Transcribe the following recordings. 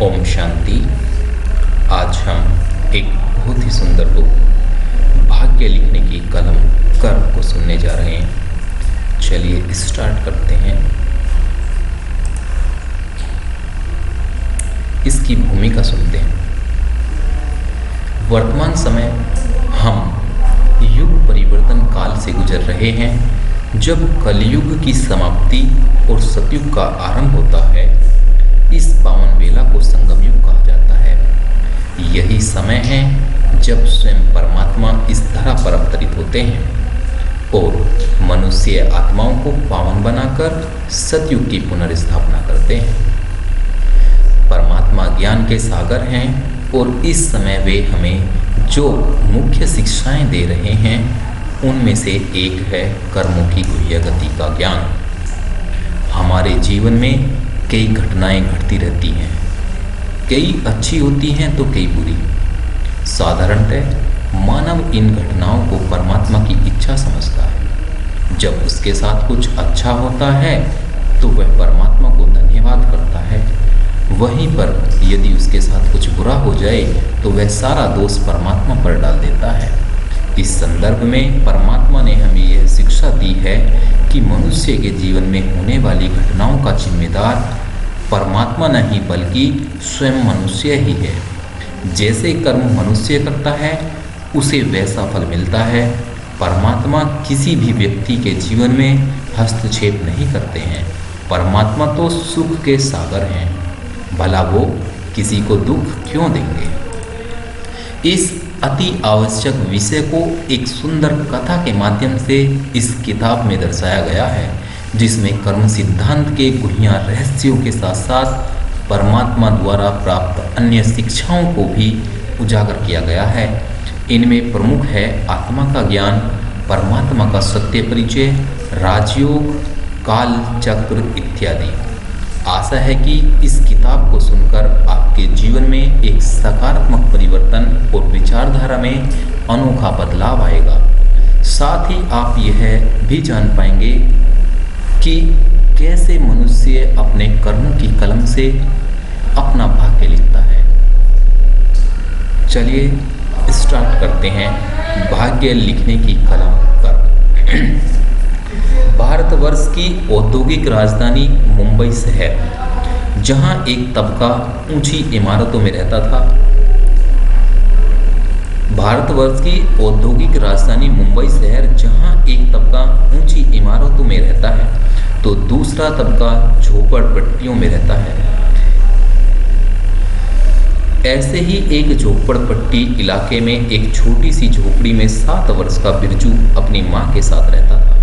ओम शांति। आज हम एक बहुत ही सुंदर बुक भाग्य लिखने की कलम कर्म को सुनने जा रहे हैं। चलिए स्टार्ट करते हैं। इसकी भूमिका सुनते हैं। वर्तमान समय हम युग परिवर्तन काल से गुजर रहे हैं, जब कलयुग की समाप्ति और सतयुग का आरंभ होता है। इस पावन वेला को संगम युग कहा जाता है। यही समय है जब स्वयं परमात्मा इस धरा पर अवतरित होते हैं और मनुष्य आत्माओं को पावन बनाकर सतयुग की पुनर्स्थापना करते हैं। परमात्मा ज्ञान के सागर हैं और इस समय वे हमें जो मुख्य शिक्षाएं दे रहे हैं, उनमें से एक है कर्मों की गुह्य गति का ज्ञान। हमारे जीवन में कई घटनाएं घटती रहती हैं, कई अच्छी होती हैं तो कई बुरी। साधारणतः मानव इन घटनाओं को परमात्मा की इच्छा समझता है। जब उसके साथ कुछ अच्छा होता है तो वह परमात्मा को धन्यवाद करता है। वहीं पर यदि उसके साथ कुछ बुरा हो जाए तो वह सारा दोष परमात्मा पर डाल देता है। इस संदर्भ में परमात्मा ने हमें यह शिक्षा दी है कि मनुष्य के जीवन में होने वाली घटनाओं का जिम्मेदार परमात्मा नहीं बल्कि स्वयं मनुष्य ही है। जैसे कर्म मनुष्य करता है उसे वैसा फल मिलता है। परमात्मा किसी भी व्यक्ति के जीवन में हस्तक्षेप नहीं करते हैं। परमात्मा तो सुख के सागर हैं, भला वो किसी को दुख क्यों देंगे। इस अति आवश्यक विषय को एक सुंदर कथा के माध्यम से इस किताब में दर्शाया गया है, जिसमें कर्म सिद्धांत के गुह्य रहस्यों के साथ साथ परमात्मा द्वारा प्राप्त अन्य शिक्षाओं को भी उजागर किया गया है। इनमें प्रमुख है आत्मा का ज्ञान, परमात्मा का सत्य परिचय, राजयोग, काल चक्र इत्यादि। आशा है कि इस किताब को सुनकर आपके जीवन में एक सकारात्मक परिवर्तन और विचारधारा में अनोखा बदलाव आएगा। साथ ही आप यह भी जान पाएंगे कि कैसे मनुष्य अपने कर्मों की कलम से अपना भाग्य लिखता है। चलिए स्टार्ट करते हैं। भाग्य लिखने की कलम कर्म। भारतवर्ष की औद्योगिक राजधानी मुंबई शहर, जहां एक तबका ऊंची इमारतों में रहता था। भारतवर्ष की औद्योगिक राजधानी मुंबई शहर, जहां एक तबका ऊंची इमारतों में रहता है तो दूसरा तबका झोपड़पट्टियों में रहता है। ऐसे ही एक झोपड़पट्टी इलाके में एक छोटी सी झोपड़ी में 7 वर्ष का बिरजू अपनी माँ के साथ रहता था।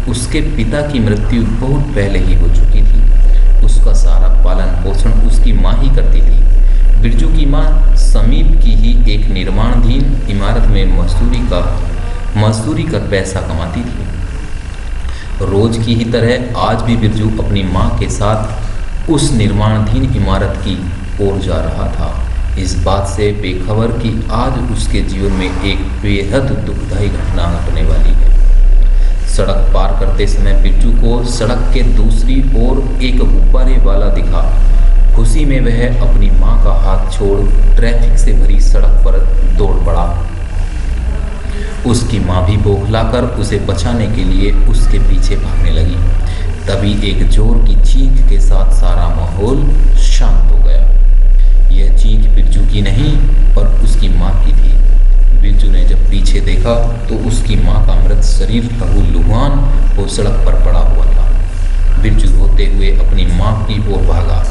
उसके पिता की मृत्यु बहुत पहले ही हो चुकी थी। उसका सारा पालन पोषण उसकी माँ ही करती थी। बिरजू की माँ समीप की ही एक निर्माणाधीन इमारत में मजदूरी कर पैसा कमाती थी। रोज की ही तरह आज भी बिरजू अपनी माँ के साथ उस निर्माणाधीन इमारत की ओर जा रहा था, इस बात से बेखबर कि आज उसके जीवन में एक बेहद दुखदायी घटना घटने वाली है। सड़क पार करते समय बिरजू को सड़क के दूसरी ओर एक गुब्बारे वाला दिखा। खुशी में वह अपनी माँ का हाथ छोड़ ट्रैफिक से भरी सड़क पर दौड़ पड़ा। उसकी माँ भी बौखलाकर उसे बचाने के लिए उसके पीछे भागने लगी। तभी एक जोर की चीख के साथ सारा माहौल शांत हो गया। यह चीख बिरजू की नहीं पर उसकी माँ की थी। बिरजू ने जब पीछे देखा तो उसकी माँ का मृत शरीर लहूलुहान वो सड़क पर पड़ा हुआ था। बिरजू रोते हुए अपनी माँ की ओर भागा।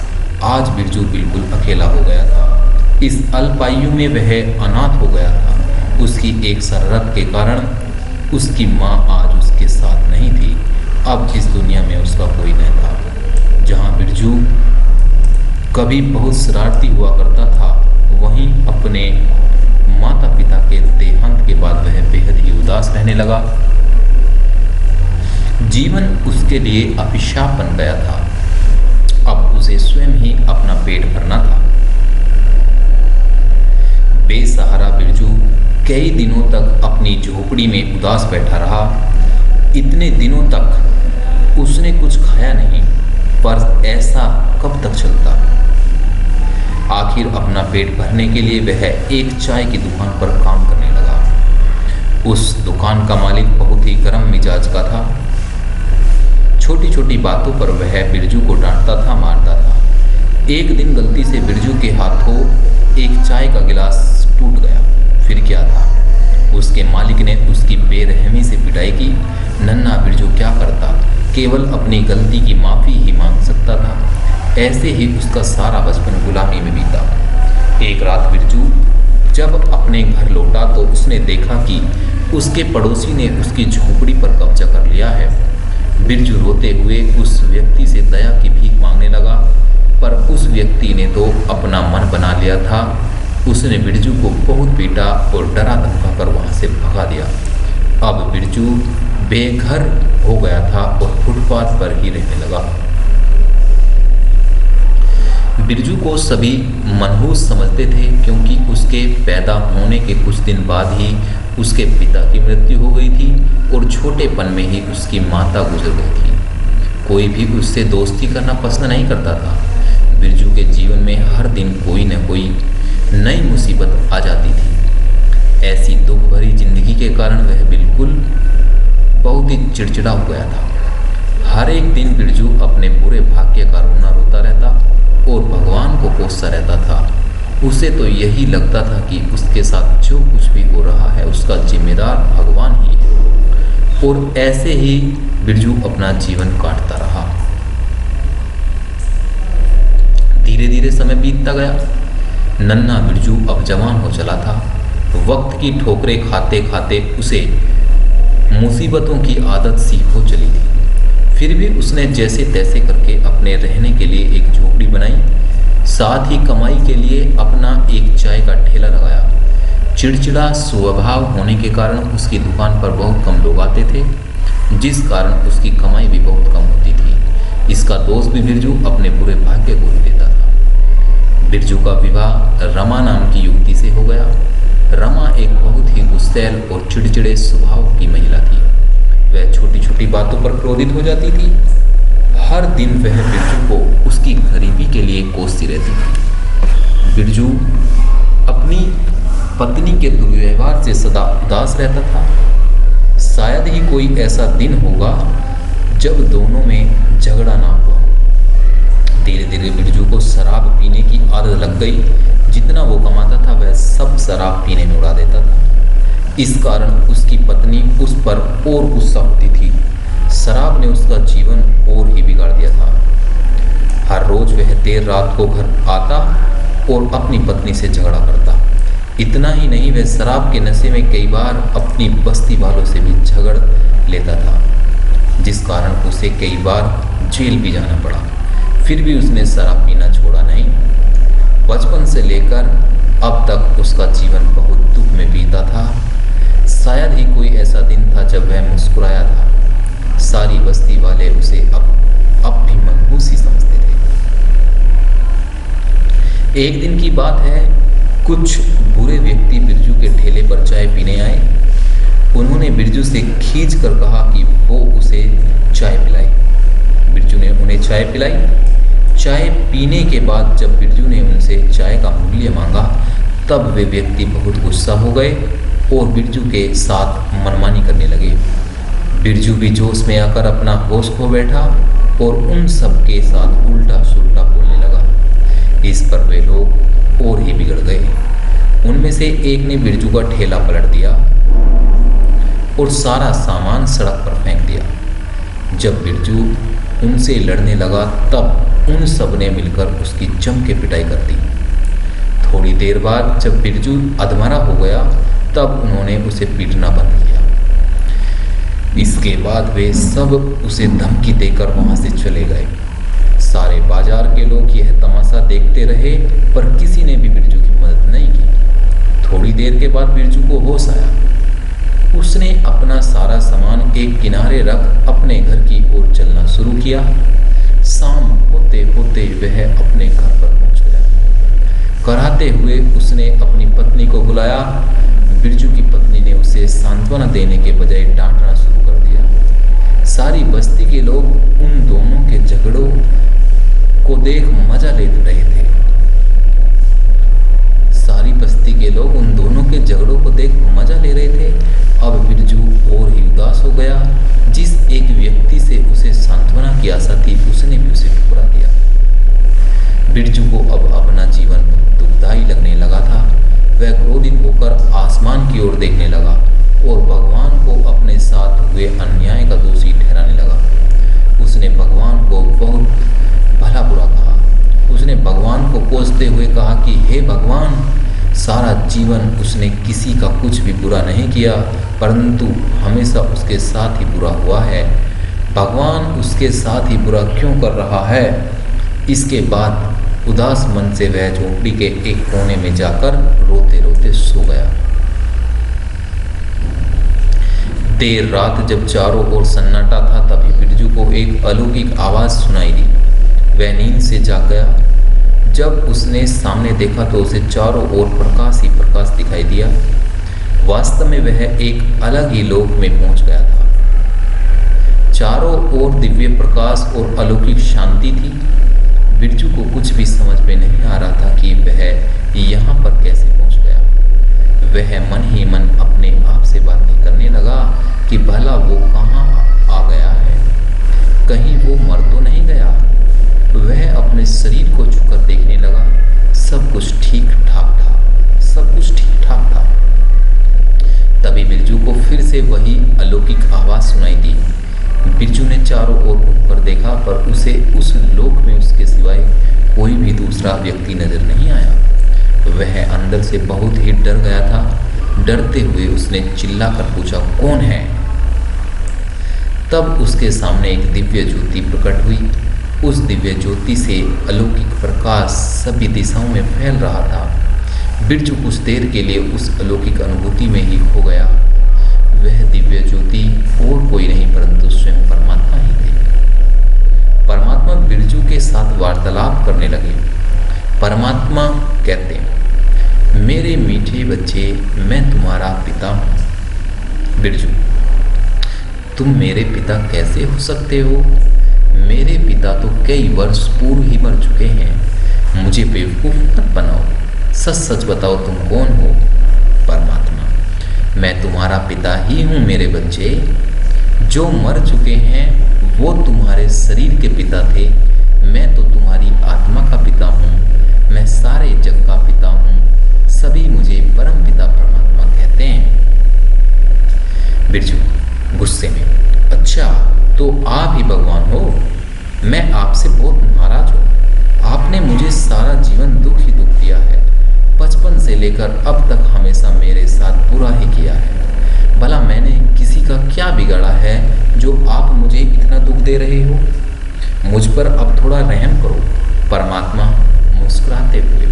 आज बिरजू बिल्कुल अकेला हो गया था। इस अल्पायु में वह अनाथ हो गया था। उसकी एक शरारत के कारण उसकी माँ आज उसके साथ नहीं थी। अब इस दुनिया में उसका कोई नहीं था। जहाँ बिरजू कभी बहुत शरारती हुआ करता था, वहीं अपने माता पिता के देहांत के बाद वह बेहद ही उदास रहने लगा। जीवन उसके लिए अभिशाप बन गया था। अब उसे स्वयं ही अपना पेट भरना था। बेसहारा बिरजू कई दिनों तक अपनी झोपड़ी में उदास बैठा रहा। इतने दिनों तक उसने कुछ खाया नहीं, पर ऐसा कब तक चलता। पेट भरने के लिए वह एक चाय की दुकान पर काम करने लगा। उस दुकान का मालिक बहुत ही गर्म मिजाज का था। छोटी छोटी बातों पर वह बिरजू को डांटता था, मारता था। एक दिन गलती से बिरजू के हाथों एक चाय का गिलास टूट गया। फिर क्या था, उसके मालिक ने उसकी बेरहमी से पिटाई की। नन्हा बिरजू क्या करता, केवल अपनी गलती की माफ़ी ही मांग सकता था। ऐसे ही उसका सारा बचपन गुलामी में बीता। एक रात बिरजू जब अपने घर लौटा तो उसने देखा कि उसके पड़ोसी ने उसकी झोपड़ी पर कब्जा कर लिया है। बिरजू रोते हुए उस व्यक्ति से दया की भीख मांगने लगा, पर उस व्यक्ति ने तो अपना मन बना लिया था। उसने बिरजू को बहुत पीटा और डरा धमका कर वहाँ से भगा दिया। अब बिरजू बेघर हो गया था और फुटपाथ पर ही रहने लगा। बिरजू को सभी मनहूस समझते थे, क्योंकि उसके पैदा होने के कुछ दिन बाद ही उसके पिता की मृत्यु हो गई थी और छोटेपन में ही उसकी माता गुजर गई थी। कोई भी उससे दोस्ती करना पसंद नहीं करता था। बिरजू के जीवन में हर दिन कोई न कोई नई मुसीबत आ जाती थी। ऐसी दुख भरी जिंदगी के कारण वह बिल्कुल बहुत ही चिड़चिड़ा हो गया था। हर एक दिन बिरजू अपने बुरे भाग्य का रोना रोता रहता और भगवान को कोसता रहता था। उसे तो यही लगता था कि उसके साथ जो कुछ भी हो रहा है उसका जिम्मेदार भगवान ही है। और ऐसे ही बिरजू अपना जीवन काटता रहा। धीरे धीरे समय बीतता गया। नन्हा बिरजू अब जवान हो चला था। वक्त की ठोकरें खाते खाते उसे मुसीबतों की आदत सी हो चली थी। फिर भी उसने जैसे तैसे करके अपने रहने के लिए एक झोपड़ी बनाई, साथ ही कमाई के लिए अपना एक चाय का ठेला लगाया। चिड़चिड़ा स्वभाव होने के कारण उसकी दुकान पर बहुत कम लोग आते थे, जिस कारण उसकी कमाई भी बहुत कम होती थी। इसका दोष भी बिरजू अपने बुरे भाग्य को ही देता था। बिरजू का विवाह रमा नाम की युवती से हो गया। रमा एक बहुत ही गुस्सैल और चिड़चिड़े स्वभाव की महिला थी। वह छोटी छोटी बातों पर क्रोधित हो जाती थी। हर दिन वह बिरजू को उसकी गरीबी के लिए कोसती रहती थी। बिरजू अपनी पत्नी के दुर्व्यवहार से सदा उदास रहता था। शायद ही कोई ऐसा दिन होगा जब दोनों में झगड़ा ना हुआ। धीरे धीरे बिरजू को शराब पीने की आदत लग गई। जितना वो कमाता था वह सब शराब पीने में उड़ा देता था। इस कारण उसकी पत्नी उस पर और गुस्सा होती थी। शराब ने उसका जीवन और ही बिगाड़ दिया था। हर रोज वह देर रात को घर आता और अपनी पत्नी से झगड़ा करता। इतना ही नहीं, वह शराब के नशे में कई बार अपनी बस्ती वालों से भी झगड़ लेता था, जिस कारण उसे कई बार जेल भी जाना पड़ा। फिर भी उसने शराब पीना छोड़ा नहीं। बचपन से लेकर अब तक उसका जीवन बहुत दुख में बीता था। शायद ही कोई ऐसा दिन था जब वह मुस्कुराया था। सारी बस्ती वाले उसे अब भी मनहूस ही समझते थे। एक दिन की बात है, कुछ बुरे व्यक्ति बिरजू के ठेले पर चाय पीने आए। उन्होंने बिरजू से खींच कर कहा कि वो उसे चाय पिलाए। बिरजू ने उन्हें चाय पिलाई। चाय पीने के बाद जब बिरजू ने उनसे चाय का मूल्य मांगा, तब वे व्यक्ति बहुत गुस्सा हो गए और बिरजू के साथ मनमानी करने लगे। बिरजू भी जोश में आकर अपना होश खो बैठा और उन सब के साथ उल्टा सुल्टा बोलने लगा। इस पर वे लोग और ही बिगड़ गए। उनमें से एक ने बिरजू का ठेला पलट दिया और सारा सामान सड़क पर फेंक दिया। जब बिरजू उनसे लड़ने लगा तब उन सब ने मिलकर उसकी जम के पिटाई कर दी। थोड़ी देर बाद जब बिरजू अधमरा हो गया तब उन्होंने उसे पीटना बंद किया। इसके बाद वे सब उसे धमकी देकर वहां से चले गए। सारे बाजार के लोग यह तमाशा देखते रहे, पर किसी ने भी बिरजू की मदद नहीं की। थोड़ी देर के बाद बिरजू को होश आया। उसने अपना सारा सामान एक किनारे रख अपने घर की ओर चलना शुरू किया। शाम होते होते वह अपने घर पर पहुंच गया। कराते हुए उसने अपनी पत्नी को बुलाया। बिरजू की पत्नी ने उसे सांत्वना देने के बजाय डांटना शुरू कर दिया। सारी बस्ती के लोग उन दोनों के झगड़ों को देख मजा ले रहे थे। के लोग उन दोनों के झगड़ों को देख मजा ले रहे थे। अब बिरजू और ही उदास हो गया। जिस एक व्यक्ति से उसे सांत्वना की आशा थी, उसने भी उसे ठुकरा दिया। बिरजू को अब अपना जीवन दुखदायी लगने लगा था। वह क्रोधित होकर आसमान की ओर देखने लगा और भगवान को अपने साथ हुए अन्याय का दोषी ठहराने लगा। उसने भगवान को बहुत भला बुरा कहा। उसने भगवान को कोसते हुए कहा कि हे भगवान, सारा जीवन उसने किसी का कुछ भी बुरा नहीं किया, परंतु हमेशा उसके साथ ही बुरा हुआ है। भगवान उसके साथ ही बुरा क्यों कर रहा है? इसके बाद उदास मन से वह झोपड़ी के एक कोने में जाकर रोते रोते सो गया। देर रात जब चारों ओर सन्नाटा था, तभी बिरजू को एक अलौकिक आवाज सुनाई दी। वह नींद से जाग गया। जब उसने सामने देखा तो उसे चारों ओर प्रकाश ही प्रकाश दिखाई दिया। वास्तव में वह एक अलग ही लोक में पहुंच गया था। चारों ओर दिव्य प्रकाश और अलौकिक शांति थी। बिरजू को कुछ भी समझ में नहीं आ रहा था कि वह यहाँ पर कैसे पहुंच गया। वह मन ही मन अपने आप से बातें करने लगा कि भला वो कहाँ आ गया है, कहीं वो मर तो नहीं गया। वह अपने शरीर को छूकर देखने लगा। सब कुछ ठीक ठाक था, सब कुछ ठीक ठाक था। तभी बिरजू को फिर से वही अलौकिक आवाज सुनाई दी। बिरजू ने चारों ओर घूमकर देखा, पर उसे उस लोक में उसके सिवाय कोई भी दूसरा व्यक्ति नजर नहीं आया। वह अंदर से बहुत ही डर गया था। डरते हुए उसने चिल्लाकर पूछा, कौन है? तब उसके सामने एक दिव्य ज्योति प्रकट हुई। उस दिव्य ज्योति से अलौकिक प्रकाश सभी दिशाओं में फैल रहा था। बिरजू कुछ देर के लिए उस अलौकिक अनुभूति में ही खो गया। वह दिव्य ज्योति और कोई नहीं परंतु स्वयं परमात्मा ही थे। परमात्मा बिरजू के साथ वार्तालाप करने लगे। परमात्मा कहते, मेरे मीठे बच्चे, मैं तुम्हारा पिता हूँ। बिरजू, तुम मेरे पिता कैसे हो सकते हो? मेरे पिता तो कई वर्ष पूर्व ही मर चुके हैं। मुझे बेवकूफ़ मत बनाओ, सच सच बताओ तुम कौन हो? परमात्मा, मैं तुम्हारा पिता ही हूँ मेरे बच्चे। जो मर चुके हैं वो तुम्हारे शरीर के पिता थे। मैं तो तुम्हारी आत्मा का पिता हूँ। मैं सारे जग का पिता हूँ। सभी मुझे परम पिता परमात्मा कहते हैं। बिरजू गुस्से में, अच्छा तो आप ही भगवान हो? मैं आपसे बहुत नाराज हूँ। आपने मुझे सारा जीवन दुख ही दुख दिया है। बचपन से लेकर अब तक हमेशा मेरे साथ बुरा ही किया है। भला मैंने किसी का क्या बिगाड़ा है जो आप मुझे इतना दुख दे रहे हो? मुझ पर अब थोड़ा रहम करो। परमात्मा मुस्कुराते हुए,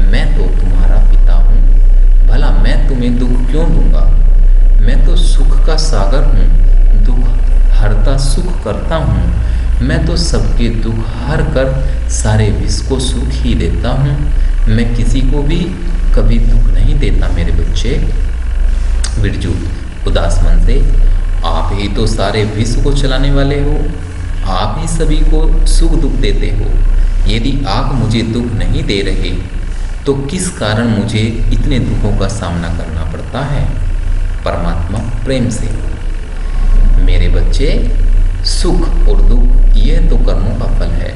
मैं तो तुम्हारा पिता हूँ। भला मैं तुम्हें दुख क्यों दूंगा? मैं तो सुख का सागर हूँ। दुख हरता सुख करता हूँ। मैं तो सबके दुख हर कर सारे विश्व को सुख ही देता हूँ। मैं किसी को भी कभी दुख नहीं देता मेरे बच्चे। बिरजू उदास मन से, आप ही तो सारे विश्व को चलाने वाले हो। आप ही सभी को सुख दुख देते हो। यदि आप मुझे दुख नहीं दे रहे तो किस कारण मुझे इतने दुखों का सामना करना पड़ता है? परमात्मा प्रेम से, मेरे बच्चे, सुख और दुख यह तो कर्मों का फल है।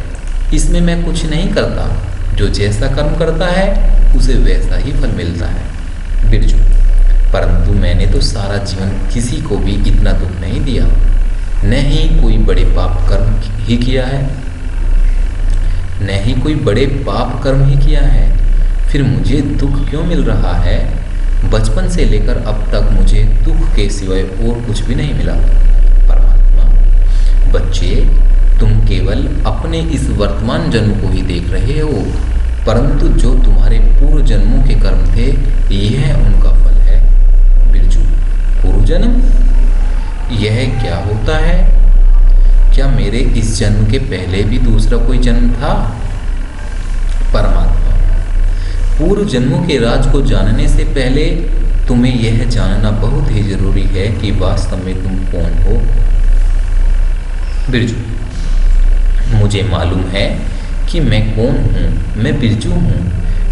इसमें मैं कुछ नहीं करता। जो जैसा कर्म करता है उसे वैसा ही फल मिलता है। बिरजू, परंतु मैंने तो सारा जीवन किसी को भी इतना दुख नहीं दिया। न ही कोई बड़े पाप कर्म ही किया है, न ही कोई बड़े पाप कर्म ही किया है। फिर मुझे दुख क्यों मिल रहा है? बचपन से लेकर अब तक मुझे दुख के सिवाय और कुछ भी नहीं मिला। परमात्मा, बच्चे, तुम केवल अपने इस वर्तमान जन्म को ही देख रहे हो, परंतु जो तुम्हारे पूर्व जन्मों के कर्म थे यह उनका फल है। बिरजू, पूर्व जन्म? यह क्या होता है? क्या मेरे इस जन्म के पहले भी दूसरा कोई जन्म था? परमात्मा, पूर्व जन्मों के राज को जानने से पहले तुम्हें यह जानना बहुत ही जरूरी है कि वास्तव में तुम कौन हो। बिरजू, मुझे मालूम है कि मैं कौन हूँ। मैं बिरजू हूँ।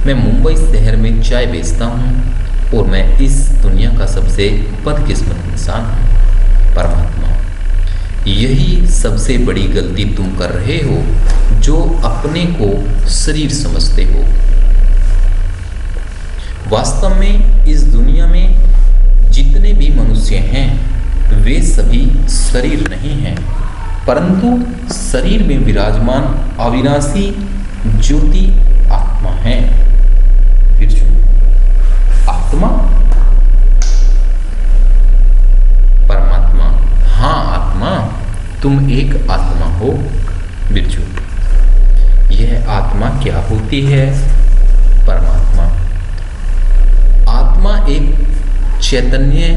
मैं मुंबई शहर में चाय बेचता हूँ और मैं इस दुनिया का सबसे बदकिस्मत इंसान हूँ। परमात्मा, यही सबसे बड़ी गलती तुम कर रहे हो जो अपने को शरीर समझते हो। वास्तव में इस दुनिया में जितने भी मनुष्य हैं वे सभी शरीर नहीं हैं, परंतु शरीर में विराजमान अविनाशी ज्योति आत्मा है। बिरजू, आत्मा? परमात्मा, हाँ आत्मा, तुम एक आत्मा हो। बिरजू, यह आत्मा क्या होती है? परमात्मा, आत्मा एक चैतन्य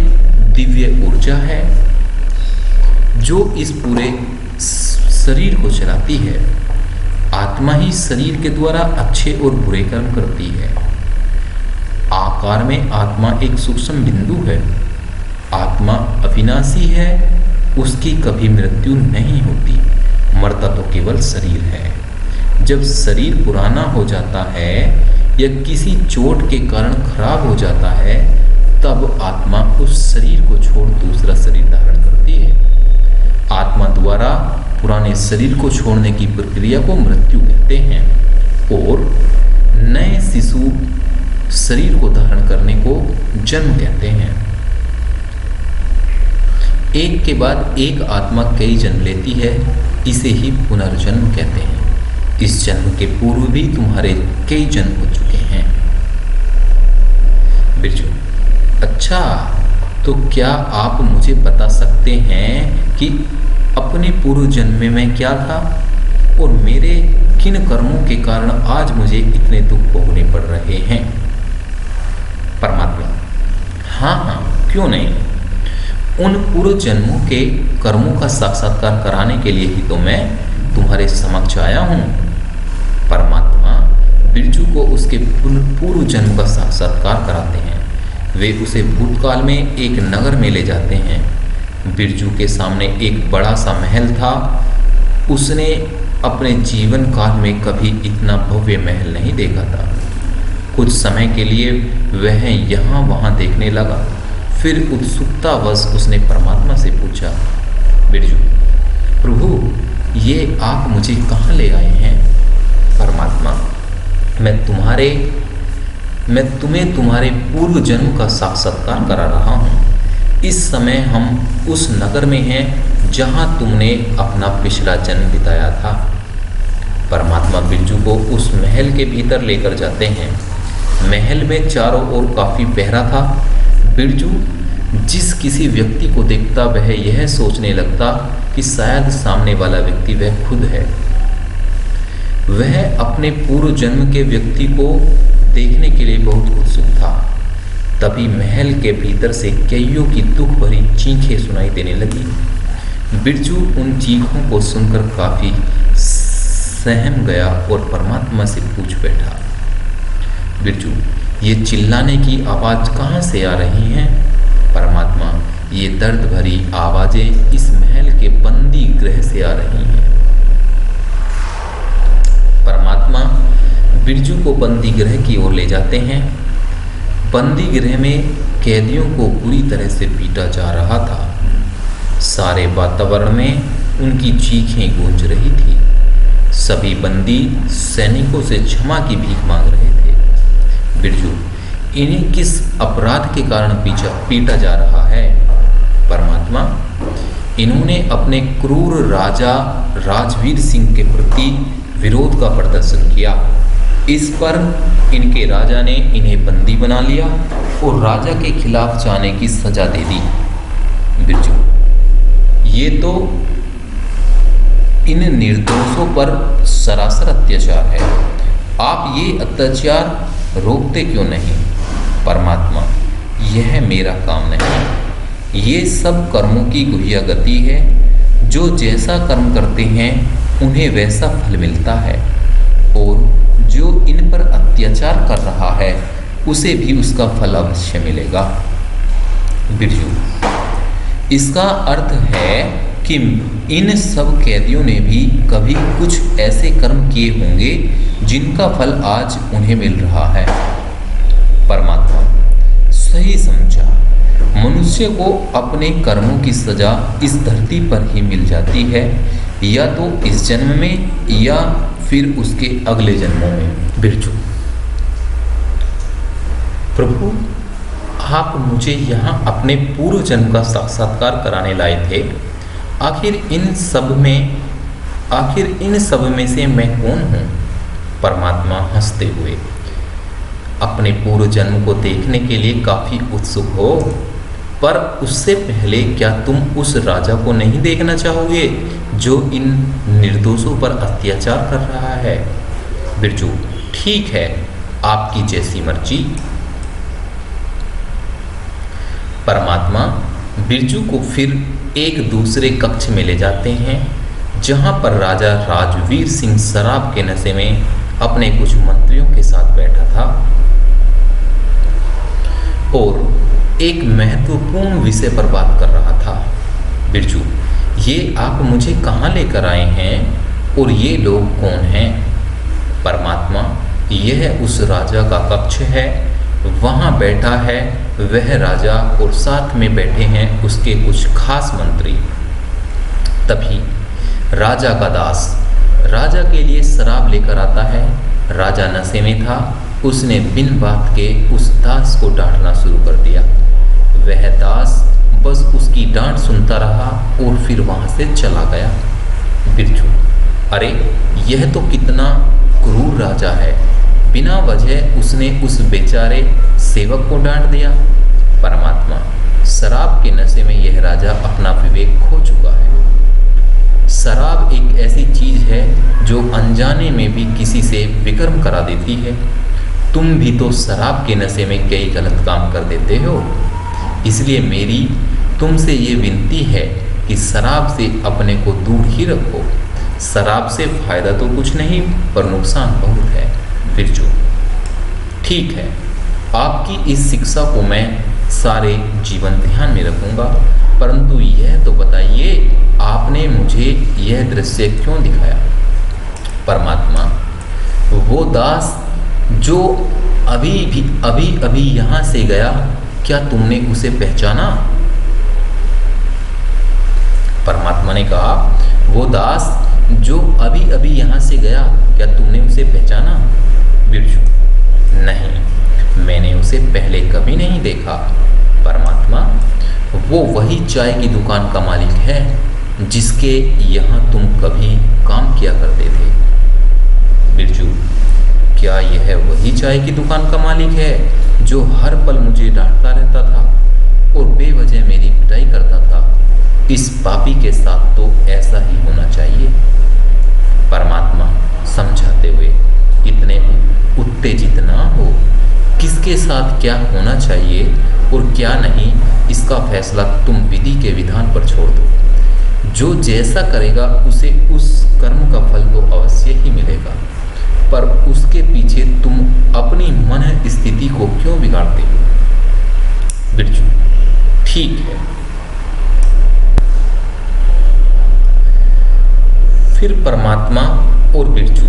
दिव्य ऊर्जा है जो इस पूरे शरीर को चलाती है। आत्मा ही शरीर के द्वारा अच्छे और बुरे कर्म करती है। आकार में आत्मा एक सूक्ष्म बिंदु है। आत्मा अविनाशी है, उसकी कभी मृत्यु नहीं होती, मरता तो केवल शरीर है। जब शरीर पुराना हो जाता है या किसी चोट के कारण खराब हो जाता है, तब आत्मा उस शरीर को छोड़ दूसरा शरीर धारण करती है। आत्मा द्वारा पुराने शरीर को छोड़ने की प्रक्रिया को मृत्यु कहते हैं और नए शिशु शरीर को धारण करने को जन्म कहते हैं। एक के बाद एक आत्मा कई जन्म लेती है, इसे ही पुनर्जन्म कहते हैं। इस जन्म के पूर्व भी तुम्हारे कई जन्म हो चुके हैं। बिरजू, अच्छा, तो क्या आप मुझे बता सकते हैं कि अपने पूर्व जन्म में मैं क्या था और मेरे किन कर्मों के कारण आज मुझे इतने दुख भोगने पड़ रहे हैं? परमात्मा, हाँ, क्यों नहीं। उन पूर्व जन्मों के कर्मों का साक्षात्कार कराने के लिए ही तो मैं तुम्हारे समक्ष आया हूँ। परमात्मा बिरजू को उसके पूर्व जन्म का साक्षात्कार कराते हैं। वे उसे भूतकाल में एक नगर में ले जाते हैं। बिरजू के सामने एक बड़ा सा महल था। उसने अपने जीवन काल में कभी इतना भव्य महल नहीं देखा था। कुछ समय के लिए वह यहाँ वहाँ देखने लगा। फिर उत्सुकतावश उसने परमात्मा से पूछा, बिरजू प्रभु, ये आप मुझे कहाँ ले आए हैं? परमात्मा, मैं तुम्हें तुम्हारे पूर्व जन्म का साक्षात्कार करा रहा हूँ। इस समय हम उस नगर में हैं जहाँ तुमने अपना पिछला जन्म बिताया था। परमात्मा बिरजू को उस महल के भीतर लेकर जाते हैं। महल में चारों ओर काफ़ी पहरा था। बिरजू जिस किसी व्यक्ति को देखता वह यह सोचने लगता कि शायद सामने वाला व्यक्ति वह खुद है। वह अपने पूर्व जन्म के व्यक्ति को देखने के लिए बहुत उत्सुक था। तभी महल के भीतर से कईयों की दुख भरी चीखें सुनाई देने लगी। बिरजू उन चीखों को सुनकर काफ़ी सहम गया और परमात्मा से पूछ बैठा, बिरजू, ये चिल्लाने की आवाज़ कहाँ से आ रही हैं? परमात्मा, ये दर्द भरी आवाज़ें इस महल के बंदी गृह से आ रही हैं। परमात्मा बिरजू को बंदी गृह की ओर ले जाते हैं। बंदी गृह में कैदियों को बुरी तरह से पीटा जा रहा था। सारे वातावरण में उनकी चीखें गूंज रही थी। सभी बंदी सैनिकों से क्षमा की भीख मांग रहे थे। बिरजू, इन्हें किस अपराध के कारण पीटा जा रहा है? परमात्मा, इन्होंने अपने क्रूर राजा राजवीर सिंह के प्रति विरोध का प्रदर्शन किया। इस पर इनके राजा ने इन्हें बंदी बना लिया और राजा के खिलाफ जाने की सजा दे दी। बिरजू, ये तो इन निर्दोषों पर सरासर अत्याचार है। आप ये अत्याचार रोकते क्यों नहीं? परमात्मा, यह मेरा काम नहीं। ये सब कर्मों की गुह्य गति है। जो जैसा कर्म करते हैं उन्हें वैसा फल मिलता है और जो इन पर अत्याचार कर रहा है उसे भी उसका फल अवश्य मिलेगा। बिरजू, इसका अर्थ है कि इन सब कैदियों ने भी कभी कुछ ऐसे कर्म किए होंगे जिनका फल आज उन्हें मिल रहा है। परमात्मा सही समझा, मनुष्य को अपने कर्मों की सजा इस धरती पर ही मिल जाती है, या तो इस जन्म में या फिर उसके अगले जन्मों में। बिरजू, प्रभु आप मुझे यहाँ अपने पूर्व जन्म का साक्षात्कार कराने लाए थे। आखिर इन सब में से मैं कौन हूँ? परमात्मा हंसते हुए, अपने पूर्व जन्म को देखने के लिए काफी उत्सुक हो, पर उससे पहले क्या तुम उस राजा को नहीं देखना चाहोगे जो इन निर्दोषों पर अत्याचार कर रहा है? बिरजू, ठीक है, आपकी जैसी मर्जी। परमात्मा बिरजू को फिर एक दूसरे कक्ष में ले जाते हैं, जहां पर राजा राजवीर सिंह शराब के नशे में अपने कुछ मंत्रियों के साथ बैठा था और एक महत्वपूर्ण विषय पर बात कर रहा था। बिरजू, ये आप मुझे कहाँ लेकर आए हैं और ये लोग कौन हैं? परमात्मा, यह उस राजा का कक्ष है, वहाँ बैठा है वह राजा और साथ में बैठे हैं उसके कुछ खास मंत्री। तभी राजा का दास राजा के लिए शराब लेकर आता है। राजा नशे में था, उसने बिन बात के उस दास को डांटना शुरू कर दिया। वह दास बस उसकी डांट सुनता रहा और फिर वहाँ से चला गया। बिरजू, अरे यह तो कितना क्रूर राजा है, बिना वजह उसने उस बेचारे सेवक को डांट दिया। परमात्मा, शराब के नशे में यह राजा अपना विवेक खो चुका है। शराब एक ऐसी चीज है जो अनजाने में भी किसी से विक्रम करा देती है। तुम भी तो शराब के नशे में कई गलत काम कर देते हो, इसलिए मेरी तुमसे ये विनती है कि शराब से अपने को दूर ही रखो। शराब से फायदा तो कुछ नहीं, पर नुकसान बहुत है। बिरजू, ठीक है, आपकी इस शिक्षा को मैं सारे जीवन ध्यान में रखूंगा, परंतु यह तो बताइए आपने मुझे यह दृश्य क्यों दिखाया? परमात्मा, वो दास जो अभी यहाँ से गया, क्या तुमने उसे पहचाना? परमात्मा ने कहा, वो दास जो अभी यहाँ से गया, क्या तुमने उसे पहचाना? बिरजू, नहीं, मैंने उसे पहले कभी नहीं देखा। परमात्मा, वो वही चाय की दुकान का मालिक है जिसके यहाँ तुम कभी काम किया करते थे। बिरजू, क्या यह वही चाय की दुकान का मालिक है जो हर पल मुझे डांटता रहता था और बेवजह मेरी पिटाई करता था? इस पापी के साथ तो ऐसा ही होना चाहिए। परमात्मा समझाते हुए, इतने उत्तेजित ना हो, किसके साथ क्या होना चाहिए और क्या नहीं, इसका फैसला तुम विधि के विधान पर छोड़ दो। जो जैसा करेगा उसे उस कर्म का फल तो अवश्य ही मिलेगा, पर उसके पीछे तुम अपनी मन स्थिति को क्यों बिगाड़ते हो? बिरजू, ठीक है। फिर परमात्मा और बिरजू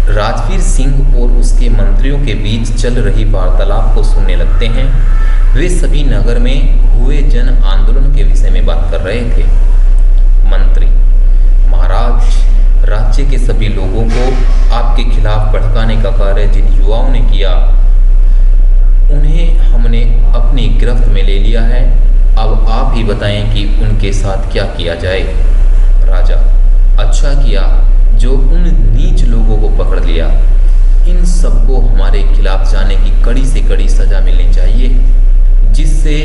राजवीर सिंह और उसके मंत्रियों के बीच चल रही वार्तालाप को सुनने लगते हैं। वे सभी नगर में हुए जन आंदोलन के विषय में बात कर रहे थे। मंत्री, महाराज, राज्य के सभी लोगों को आपके खिलाफ भड़काने का कार्य जिन युवाओं ने किया, उन्हें हमने अपनी गिरफ्त में ले लिया है। अब आप ही बताएं कि उनके साथ क्या किया जाए। राजा, अच्छा किया जो उन नीच लोगों को पकड़ लिया। इन सबको हमारे खिलाफ जाने की कड़ी से कड़ी सजा मिलनी चाहिए, जिससे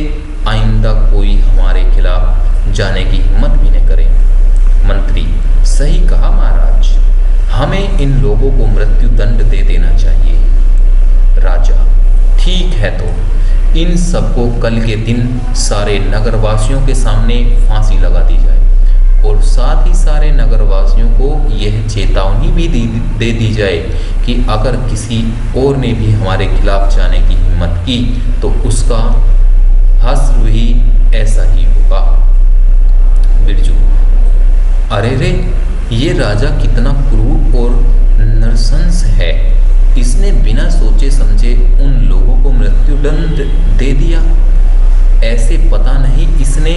आइंदा कोई हमारे खिलाफ जाने की हिम्मत भी न करे। मंत्री, सही कहा महाराज, हमें इन लोगों को मृत्यु दंड दे देना चाहिए। राजा, ठीक है, तो इन सबको कल के दिन सारे नगरवासियों के सामने फांसी लगा दी जाए और साथ ही सारे नगरवासियों को यह चेतावनी भी दे दी जाए कि अगर किसी और ने भी हमारे खिलाफ जाने की हिम्मत की तो उसका हश्र भी ऐसा ही होगा। बिरजू, अरे रे, ये राजा कितना क्रूर और नरसंस है। इसने बिना सोचे समझे उन लोगों को मृत्युदंड दे दिया। ऐसे पता नहीं इसने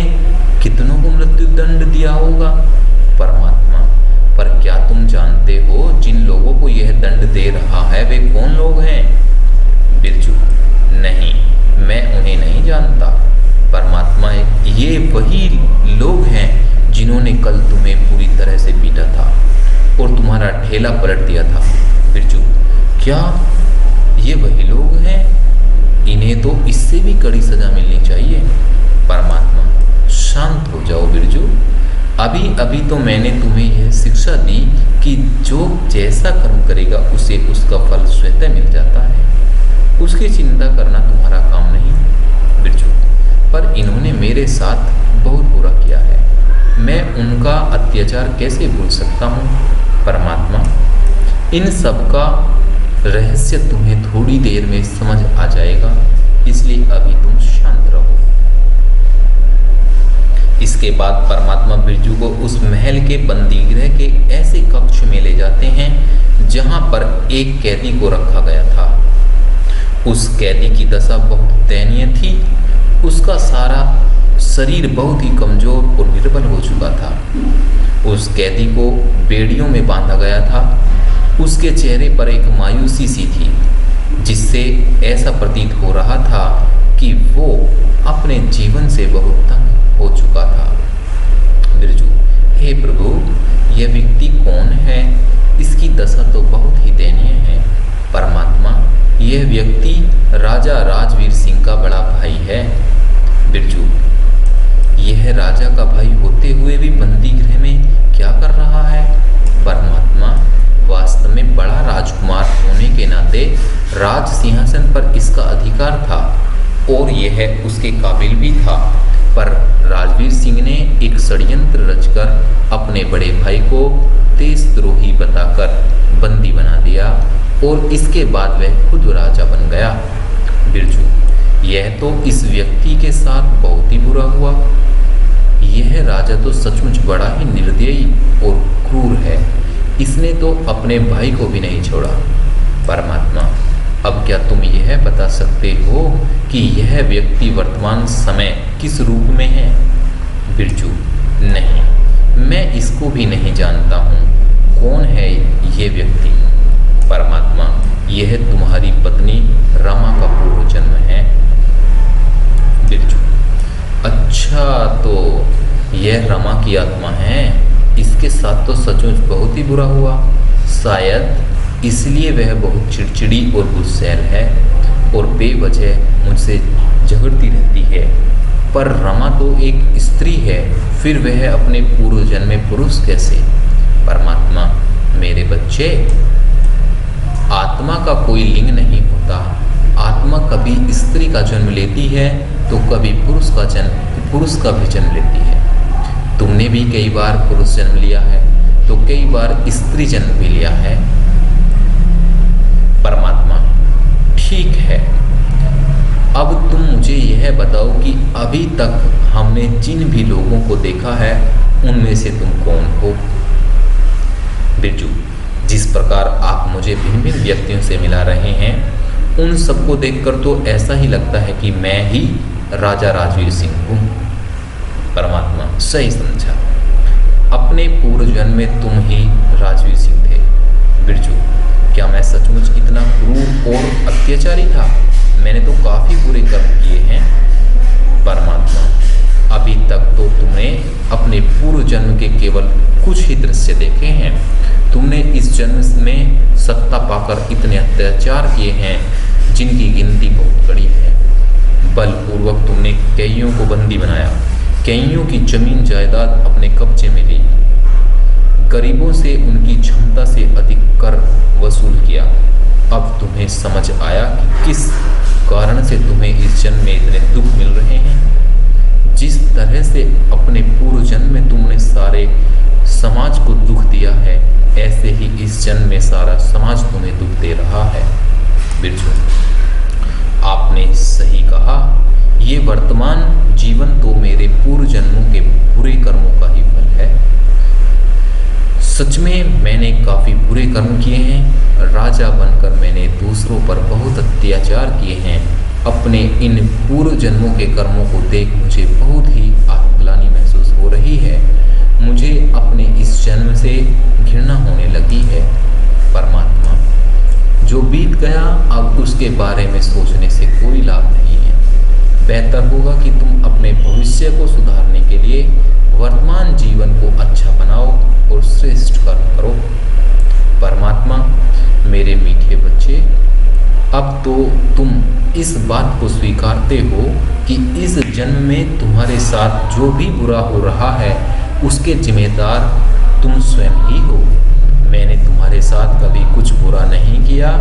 कितनों को मृत्युदंड दिया होगा। परमात्मा, पर क्या तुम जानते हो जिन लोगों को यह दंड दे रहा है वे कौन लोग हैं? बिरजू, नहीं, मैं उन्हें नहीं जानता। परमात्मा, ये वही लोग हैं जिन्होंने कल तुम्हें पूरी तरह से पीटा था और तुम्हारा ठेला पलट दिया था। बिरजू, क्या ये वही लोग हैं? इन्हें तो इससे भी कड़ी सजा मिलनी चाहिए। परमात्मा, शांत हो जाओ बिरजू। अभी अभी तो मैंने तुम्हें यह शिक्षा दी कि जो जैसा कर्म करेगा उसे उसका फल स्वतः मिल जाता है। उसकी चिंता करना तुम्हारा काम नहीं। बिरजू, पर इन्होंने मेरे साथ बहुत बुरा किया है। मैं उनका अत्याचार कैसे भूल सकता हूँ? परमात्मा, इन सब का रहस्य तुम्हें थोड़ी देर में समझ आ जाएगा, इसलिए अभी तुम शांत रहो। इसके बाद परमात्मा बिरजू को उस महल के बंदीगृह के ऐसे कक्ष में ले जाते हैं जहां पर एक कैदी को रखा गया था। उस कैदी की दशा बहुत दयनीय थी। उसका सारा शरीर बहुत ही कमजोर और निर्बल हो चुका था। उस कैदी को बेड़ियों में बांधा गया था। उसके चेहरे पर एक मायूसी सी थी, जिससे ऐसा प्रतीत हो रहा था कि वो अपने जीवन से बहुत तंग हो चुका था। बिरजू, हे प्रभु, यह व्यक्ति कौन है? इसकी दशा तो बहुत ही दयनीय है। परमात्मा, यह व्यक्ति राजा राजवीर सिंह का बड़ा भाई है। बिरजू, यह राजा का भाई होते हुए भी बंदी गृह में क्या कर रहा है? परमात्मा, वास्तव में बड़ा राजकुमार होने के नाते राज सिंहासन पर इसका अधिकार था और यह उसके काबिल भी था, पर राजवीर सिंह ने एक षड्यंत्र रचकर अपने बड़े भाई को देशद्रोही बताकर बंदी बना दिया और इसके बाद वह खुद राजा बन गया। बिरजू, यह तो इस व्यक्ति के साथ बहुत ही बुरा हुआ। यह राजा तो सचमुच बड़ा ही निर्दयी और क्रूर है। इसने तो अपने भाई को भी नहीं छोड़ा। परमात्मा, अब क्या तुम यह बता सकते हो कि यह व्यक्ति वर्तमान समय किस रूप में है? बिरजू, नहीं, मैं इसको भी नहीं जानता हूँ। कौन है ये व्यक्ति? परमात्मा, यह तुम्हारी पत्नी रमा का पूर्व जन्म है। बिरजू, अच्छा, तो यह रमा की आत्मा है। इसके साथ तो सचमुच बहुत ही बुरा हुआ। शायद इसलिए वह बहुत चिड़चिड़ी और गुस्सैल है और बेवजह मुझसे झगड़ती रहती है। पर रमा तो एक स्त्री है, फिर वह अपने पूर्व जन्म में पुरुष कैसे? परमात्मा, मेरे बच्चे, आत्मा का कोई लिंग नहीं होता। आत्मा कभी स्त्री का जन्म लेती है तो कभी पुरुष का भी जन्म लेती है। तुमने भी कई बार पुरुष जन्म लिया है तो कई बार स्त्री जन्म भी लिया है। परमात्मा, ठीक है। अब तुम मुझे यह बताओ कि अभी तक हमने जिन भी लोगों को देखा है उनमें से तुम कौन हो? बिरजू, जिस प्रकार आप मुझे भिन्न भिन्न व्यक्तियों से मिला रहे हैं, उन सबको देखकर तो ऐसा ही लगता है कि मैं ही राजा राजवीर सिंह हूँ। परमात्मा, सही समझा। अपने पूर्व जन्म में तुम ही राजवीर सिंह थे। बिरजू, क्या मैं सचमुच इतना क्रूर और अत्याचारी था? मैंने तो काफ़ी बुरे कर्म किए हैं। परमात्मा, अभी तक तो तुमने अपने पूर्व जन्म के केवल कुछ ही दृश्य देखे हैं। तुमने इस जन्म में सत्ता पाकर इतने अत्याचार किए हैं जिनकी गिनती बहुत कड़ी है। बलपूर्वक तुमने कईयों को बंदी बनाया, कईयों की जमीन जायदाद अपने कब्जे में ली, गरीबों से उनकी क्षमता से अधिक कर वसूल किया। अब तुम्हें समझ आया कि किस कारण से तुम्हें इस जन्म में इतने दुख मिल रहे हैं। जिस तरह से अपने पूर्व जन्म में तुमने सारे समाज को दुख दिया है, ऐसे ही इस जन्म में सारा समाज तुम्हें दुख दे रहा है। बिरजू, आपने सही कहा। ये वर्तमान जीवन तो मेरे पूर्व जन्मों के बुरे कर्मों का ही फल है। सच में मैंने काफ़ी बुरे कर्म किए हैं। राजा बनकर मैंने दूसरों पर बहुत अत्याचार किए हैं। अपने इन पूर्व जन्मों के कर्मों को देख मुझे बहुत ही आत्मग्लानि महसूस हो रही है। मुझे अपने इस जन्म से घृणा होने लगी है। परमात्मा, जो बीत गया अब उसके बारे में सोचने से कोई लाभ नहीं है। बेहतर होगा कि तुम अपने भविष्य को सुधारने के लिए वर्तमान जीवन को अच्छा बनाओ और श्रेष्ठ कर्म करो। परमात्मा, मेरे मीठे बच्चे, अब तो तुम इस बात को स्वीकारते हो कि इस जन्म में तुम्हारे साथ जो भी बुरा हो रहा है उसके जिम्मेदार तुम स्वयं ही हो। मैंने तुम्हारे साथ कभी कुछ बुरा नहीं किया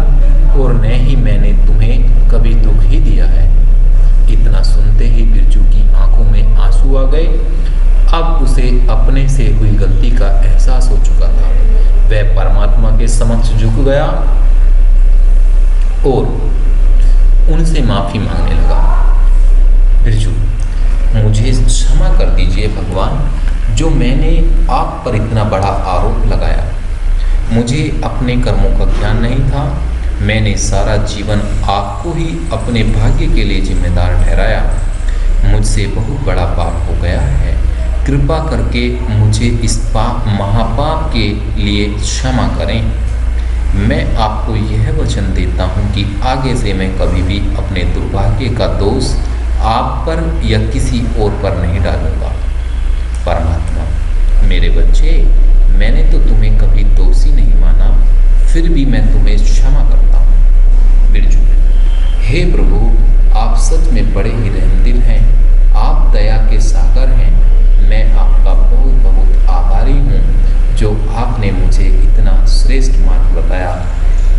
और न ही मैंने तुम्हें कभी दुख ही दिया है। इतना सुनते ही बिरजू की आंखों में आंसू आ गए। अब उसे अपने से हुई गलती का एहसास हो चुका था। वह परमात्मा के समक्ष झुक गया और उनसे माफी मांगने लगा। बिरजू, मुझे क्षमा कर दीजिए भगवान, जो मैंने आप पर इतना बड़ा आरोप लगाया। मुझे अपने कर्मों का ज्ञान नहीं था। मैंने सारा जीवन आपको ही अपने भाग्य के लिए जिम्मेदार ठहराया। मुझसे बहुत बड़ा पाप हो गया है। कृपा करके मुझे इस महापाप के लिए क्षमा करें। मैं आपको यह वचन देता हूँ कि आगे से मैं कभी भी अपने दुर्भाग्य का दोष आप पर या किसी और पर नहीं डालूंगा। परमात्मा, मेरे बच्चे, मैंने तो तुम्हें कभी दोषी नहीं माना, फिर भी मैं तुम्हें क्षमा करता हूँ। बिरजू, हे प्रभु, आप सच में बड़े ही रहमदिल हैं। आप दया के सागर हैं। मैं आपका बहुत बहुत आभारी हूँ जो आपने मुझे इतना श्रेष्ठ मार्ग बताया।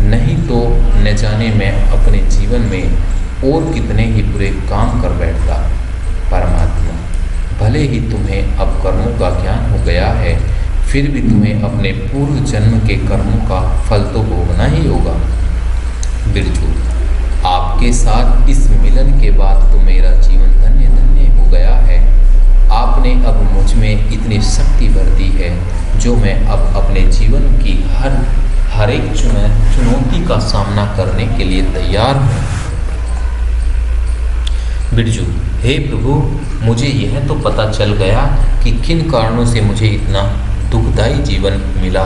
नहीं तो न जाने मैं अपने जीवन में और कितने ही बुरे काम कर बैठता। परमात्मा, भले ही तुम्हें अब कर्मों का ज्ञान हो गया है, फिर भी तुम्हें अपने पूर्व जन्म के कर्मों का फल तो भोगना ही होगा। बिरजू, आपके साथ इस मिलन के बाद तो मेरा जीवन धन्य धन्य हो गया है। आपने अब मुझ में इतनी शक्ति भर दी है जो मैं अब अपने जीवन की हर एक चुनौती का सामना करने के लिए तैयार हूँ। बिरजू, हे प्रभु, मुझे यह तो पता चल गया कि किन कारणों से मुझे इतना दुखदायी जीवन मिला,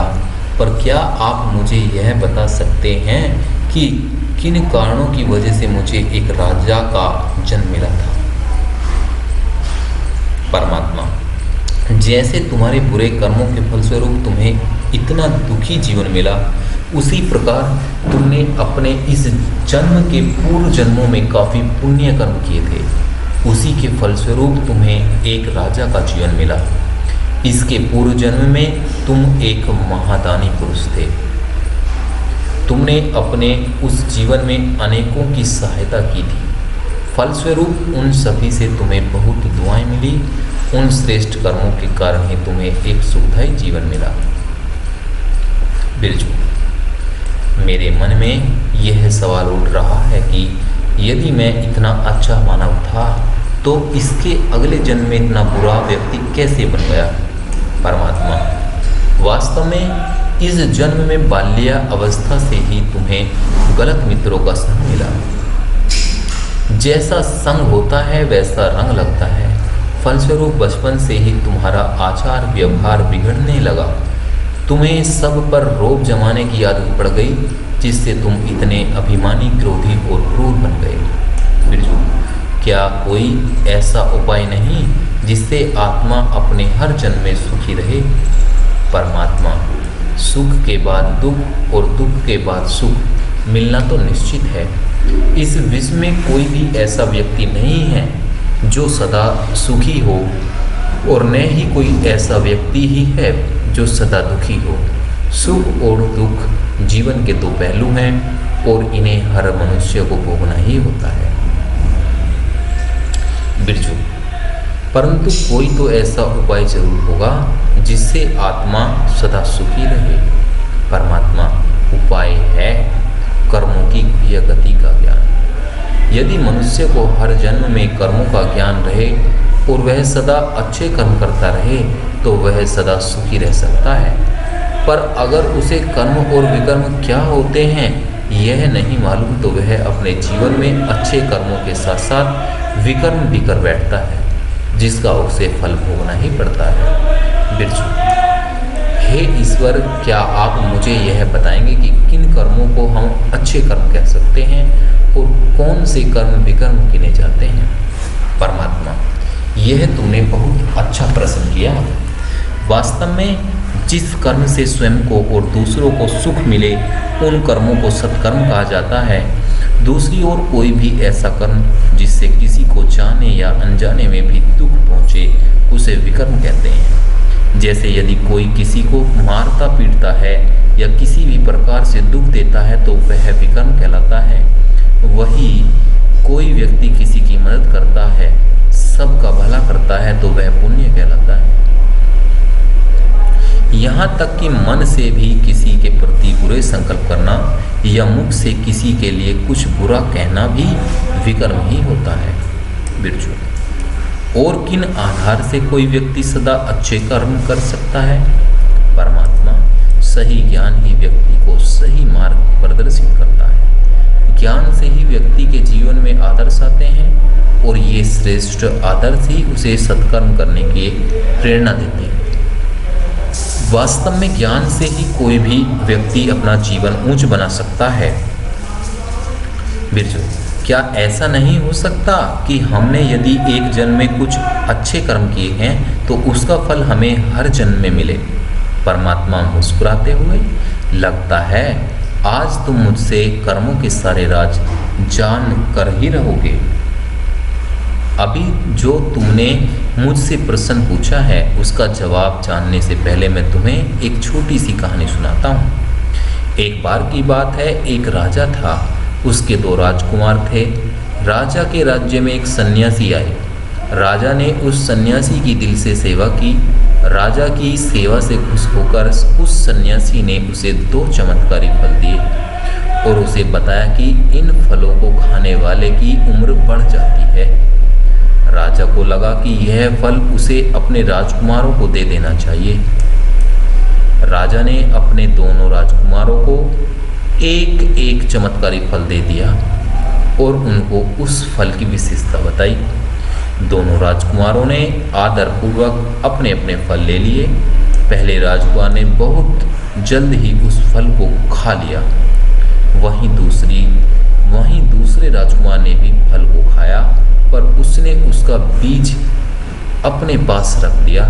पर क्या आप मुझे यह बता सकते हैं कि किन कारणों की वजह से मुझे एक राजा का जन्म मिला था? परमात्मा, जैसे तुम्हारे बुरे कर्मों के फलस्वरूप तुम्हें इतना दुखी जीवन मिला, उसी प्रकार तुमने अपने इस जन्म के पूर्व जन्मों में काफ़ी पुण्य कर्म किए थे। उसी के फलस्वरूप तुम्हें एक राजा का जीवन मिला। इसके पूर्व जन्म में तुम एक महादानी पुरुष थे। तुमने अपने उस जीवन में अनेकों की सहायता की थी। फलस्वरूप उन सभी से तुम्हें बहुत दुआएं मिली। उन श्रेष्ठ कर्मों के कारण ही तुम्हें एक सुखदायी जीवन मिला। बिरजू, मेरे मन में यह सवाल उठ रहा है कि यदि मैं इतना अच्छा मानव था तो इसके अगले जन्म में इतना बुरा व्यक्ति कैसे बन गया? परमात्मा, वास्तव में इस जन्म में बाल्या अवस्था से ही तुम्हें गलत मित्रों का संग मिला। जैसा संग होता है वैसा रंग लगता है। फलस्वरूप बचपन से ही तुम्हारा आचार व्यवहार बिगड़ने लगा। तुम्हें सब पर रोब जमाने की आदत पड़ गई, जिससे तुम इतने अभिमानी, क्रोधी और क्रूर बन गए। बिरजू, क्या कोई ऐसा उपाय नहीं जिससे आत्मा अपने हर जन्म में सुखी रहे? परमात्मा, सुख के बाद दुख और दुख के बाद सुख मिलना तो निश्चित है। इस विश्व में कोई भी ऐसा व्यक्ति नहीं है जो सदा सुखी हो, और न ही कोई ऐसा व्यक्ति ही है जो सदा दुखी हो। सुख और दुख जीवन के दो पहलू हैं और इन्हें हर मनुष्य को भोगना ही होता है। बिरजू, परंतु कोई तो ऐसा उपाय जरूर होगा जिससे आत्मा सदा सुखी रहे। परमात्मा, उपाय है कर्मों की गुह्य गति का ज्ञान। यदि मनुष्य को हर जन्म में कर्मों का ज्ञान रहे और वह सदा अच्छे कर्म करता रहे तो वह सदा सुखी रह सकता है। पर अगर उसे कर्म और विकर्म क्या होते हैं यह नहीं मालूम तो वह अपने जीवन में अच्छे कर्मों के साथ साथ विकर्म भी कर बैठता है, जिसका उसे फल भोगना ही पड़ता है। बिरजू, हे ईश्वर, क्या आप मुझे यह बताएंगे कि किन कर्मों को हम अच्छे कर्म कह सकते हैं और कौन से कर्म विकर्म गिने जाते हैं? परमात्मा, यह तूने बहुत अच्छा प्रश्न किया। वास्तव में जिस कर्म से स्वयं को और दूसरों को सुख मिले उन कर्मों को सत्कर्म कहा जाता है। दूसरी ओर कोई भी ऐसा कर्म जिससे किसी को जाने या अनजाने में भी दुख पहुँचे उसे विकर्म कहते हैं। जैसे यदि कोई किसी को मारता पीटता है या किसी भी प्रकार से दुख देता है तो वह विकर्म कहलाता है। वही कोई व्यक्ति किसी की मदद करता है, सबका भला करता है तो वह पुण्य कहलाता है। यहाँ तक कि मन से भी किसी के प्रति बुरे संकल्प करना या मुख से किसी के लिए कुछ बुरा कहना भी विकर्म ही होता है। बिरजू, और किन आधार से कोई व्यक्ति सदा अच्छे कर्म कर सकता है? परमात्मा, सही ज्ञान ही व्यक्ति को सही मार्ग प्रदर्शित करता है। ज्ञान से ही व्यक्ति के जीवन में आदर्श आते हैं और ये श्रेष्ठ आदर्श ही उसे सत्कर्म करने की प्रेरणा देते हैं। वास्तव में ज्ञान से ही कोई भी व्यक्ति अपना जीवन ऊंच बना सकता है। बिरजू, क्या ऐसा नहीं हो सकता कि हमने यदि एक जन्म में कुछ अच्छे कर्म किए हैं तो उसका फल हमें हर जन्म में मिले? परमात्मा मुस्कुराते हुए, लगता है आज तुम मुझसे कर्मों के सारे राज जान कर ही रहोगे। अभी जो तुमने मुझसे प्रश्न पूछा है उसका जवाब जानने से पहले मैं तुम्हें एक छोटी सी कहानी सुनाता हूँ। एक बार की बात है, एक राजा था, उसके 2 राजकुमार थे। राजा के राज्य में एक सन्यासी आए। राजा ने उस सन्यासी की दिल से सेवा की। राजा की सेवा से खुश होकर उस सन्यासी ने उसे 2 चमत्कारी फल दिए और उसे बताया कि इन फलों को खाने वाले की उम्र बढ़ जाती है। राजा को लगा कि यह फल उसे अपने राजकुमारों को दे देना चाहिए। राजा ने अपने दोनों राजकुमारों को एक एक चमत्कारी फल दे दिया और उनको उस फल की विशेषता बताई। दोनों राजकुमारों ने आदरपूर्वक अपने अपने फल ले लिए। पहले राजकुमार ने बहुत जल्द ही उस फल को खा लिया। वहीं दूसरे राजकुमार ने भी फल को खाया, पर उसने उसका बीज अपने पास रख दिया।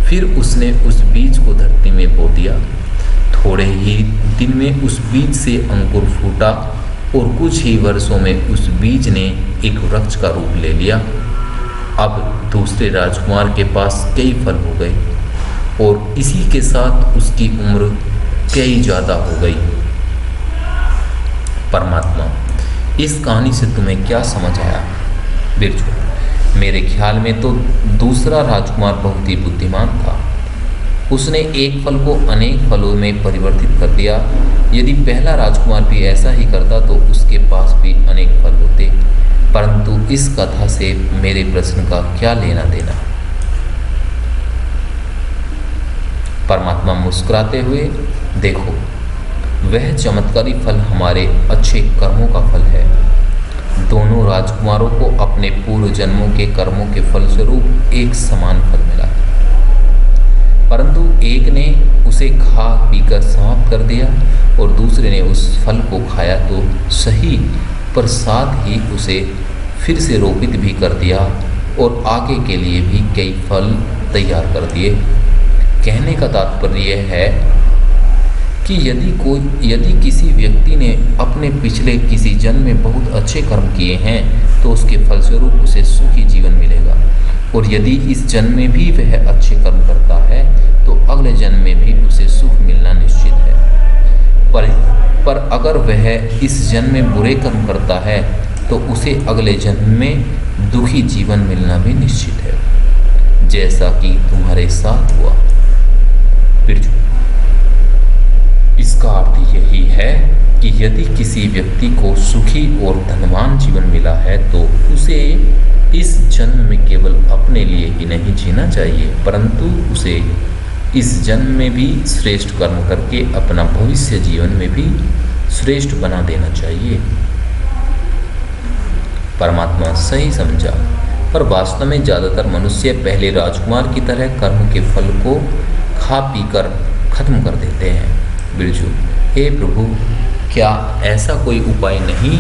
फिर उसने उस बीज को धरती में बो दिया। थोड़े ही दिन में उस बीज से अंकुर फूटा और कुछ ही वर्षों में उस बीज ने एक वृक्ष का रूप ले लिया। अब दूसरे राजकुमार के पास कई फल हो गए और इसी के साथ उसकी उम्र कई ज़्यादा हो गई। परमात्मा, इस कहानी से तुम्हें क्या समझ आया? बिरजू, मेरे ख्याल में तो दूसरा राजकुमार बहुत ही बुद्धिमान था। उसने एक फल को अनेक फलों में परिवर्तित कर दिया। यदि पहला राजकुमार भी ऐसा ही करता तो उसके पास भी अनेक फल होते। परंतु इस कथा से मेरे प्रश्न का क्या लेना देना? परमात्मा मुस्कुराते हुए, देखो, वह चमत्कारी फल हमारे अच्छे कर्मों का फल है। दोनों राजकुमारों को अपने पूर्व जन्मों के कर्मों के फलस्वरूप एक समान फल मिला, परंतु एक ने उसे खा पीकर समाप्त कर दिया और दूसरे ने उस फल को खाया तो सही, पर साथ ही उसे फिर से रोपित भी कर दिया और आगे के लिए भी कई फल तैयार कर दिए। कहने का तात्पर्य यह है कि यदि किसी व्यक्ति ने अपने पिछले किसी जन्म में बहुत अच्छे कर्म किए हैं तो उसके फलस्वरूप उसे सुखी जीवन मिलेगा, और यदि इस जन्म में भी वह अच्छे कर्म करता है तो अगले जन्म में भी उसे सुख मिलना निश्चित है। पर अगर वह इस जन्म में बुरे कर्म करता है तो उसे अगले जन्म में दुखी जीवन मिलना भी निश्चित है, जैसा कि तुम्हारे साथ हुआ। बिरजू, इसका अर्थ यही है कि यदि किसी व्यक्ति को सुखी और धनवान जीवन मिला है तो उसे इस जन्म में केवल अपने लिए ही नहीं जीना चाहिए, परंतु उसे इस जन्म में भी श्रेष्ठ कर्म करके अपना भविष्य जीवन में भी श्रेष्ठ बना देना चाहिए। परमात्मा सही समझा, पर वास्तव में ज़्यादातर मनुष्य पहले राजकुमार की तरह कर्म के फल को खा पी कर खत्म कर देते हैं। बिरजू, हे प्रभु, क्या ऐसा कोई उपाय नहीं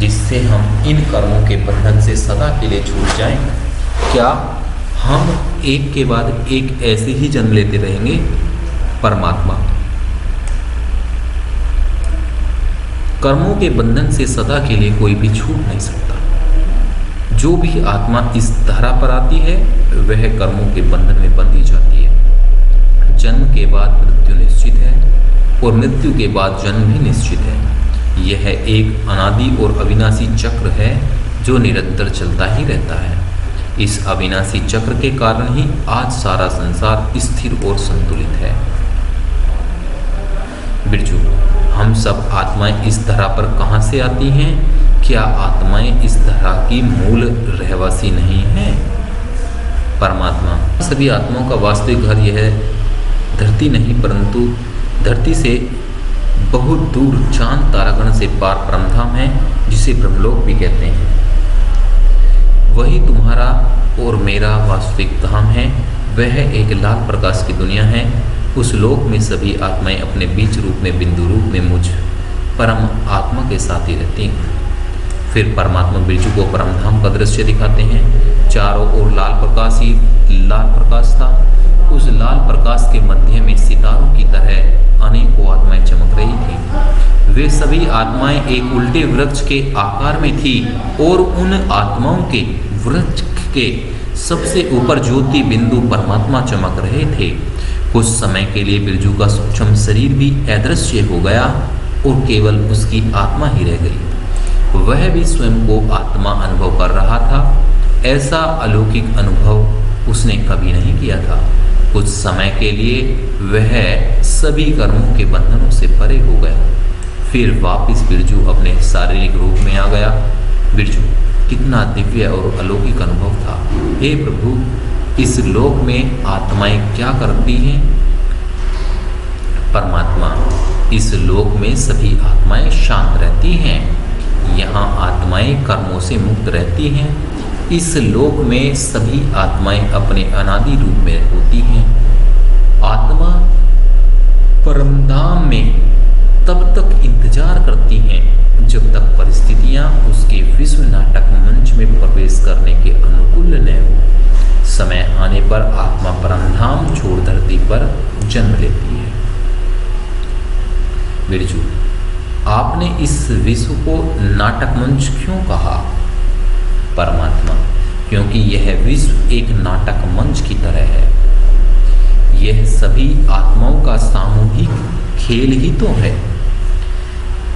जिससे हम इन कर्मों के बंधन से सदा के लिए छूट जाएं? क्या हम एक के बाद एक ऐसे ही जन्म लेते रहेंगे? परमात्मा, कर्मों के बंधन से सदा के लिए कोई भी छूट नहीं सकता। जो भी आत्मा इस धरा पर आती है वह कर्मों के बंधन में बंधी जाती है। जन्म के बाद मृत्यु निश्चित है और मृत्यु के बाद जन्म भी निश्चित है। यह एक अनादि और अविनाशी चक्र है जो निरंतर चलता ही रहता है। इस अविनाशी चक्र के कारण ही आज सारा संसार स्थिर और संतुलित है। बिरजू, हम सब आत्माएं इस धरा पर कहाँ से आती हैं? क्या आत्माएं इस धरा की मूल रहवासी नहीं हैं? परमात्मा, सभी आत्माओं का वास्तविक घर यह धरती नहीं, परंतु धरती से बहुत दूर चांद तारागण से पार परमधाम है, जिसे ब्रह्मलोक भी कहते हैं। वही तुम्हारा और मेरा वास्तविक धाम है। वह एक लाल प्रकाश की दुनिया है। उस लोक में सभी आत्माएं अपने बीज रूप में, बिंदु रूप में मुझ परम आत्मा के साथ ही रहती हैं। फिर परमात्मा बिरजू को परमधाम का दृश्य दिखाते हैं। चारों ओर लाल प्रकाश ही लाल प्रकाश था। उस लाल प्रकाश के मध्य में सितारों की तरह अनेकों आत्माएं चमक रही थी। वे सभी आत्माएं एक उल्टे वृक्ष के आकार में थी और उन आत्माओं के वृक्ष के सबसे ऊपर ज्योति बिंदु परमात्मा चमक रहे थे। कुछ समय के लिए बिरजू का सूक्ष्म शरीर भी अदृश्य हो गया और केवल उसकी आत्मा ही रह गई। वह भी स्वयं को आत्मा अनुभव कर रहा था। ऐसा अलौकिक अनुभव उसने कभी नहीं किया था। कुछ समय के लिए वह सभी कर्मों के बंधनों से परे हो गया। फिर वापस बिरजू अपने शारीरिक रूप में आ गया। बिरजू, कितना दिव्य और अलौकिक अनुभव था। हे प्रभु, इस लोक में आत्माएं क्या करती हैं? परमात्मा, इस लोक में सभी आत्माएं शांत रहती हैं। यहाँ आत्माएं कर्मों से मुक्त रहती हैं। इस लोक में सभी आत्माएं अपने अनादि रूप में होती हैं। आत्मा परमधाम में तब तक इंतजार करती हैं जब तक परिस्थितियां उसके विश्व नाटक मंच में प्रवेश करने के अनुकूल न हो। समय आने पर आत्मा परमधाम छोड़ धरती पर जन्म लेती है। बिरजू, आपने इस विश्व को नाटक मंच क्यों कहा? परमात्मा, क्योंकि यह विश्व एक नाटक मंच की तरह है। यह सभी आत्माओं का सामूहिक खेल ही तो है।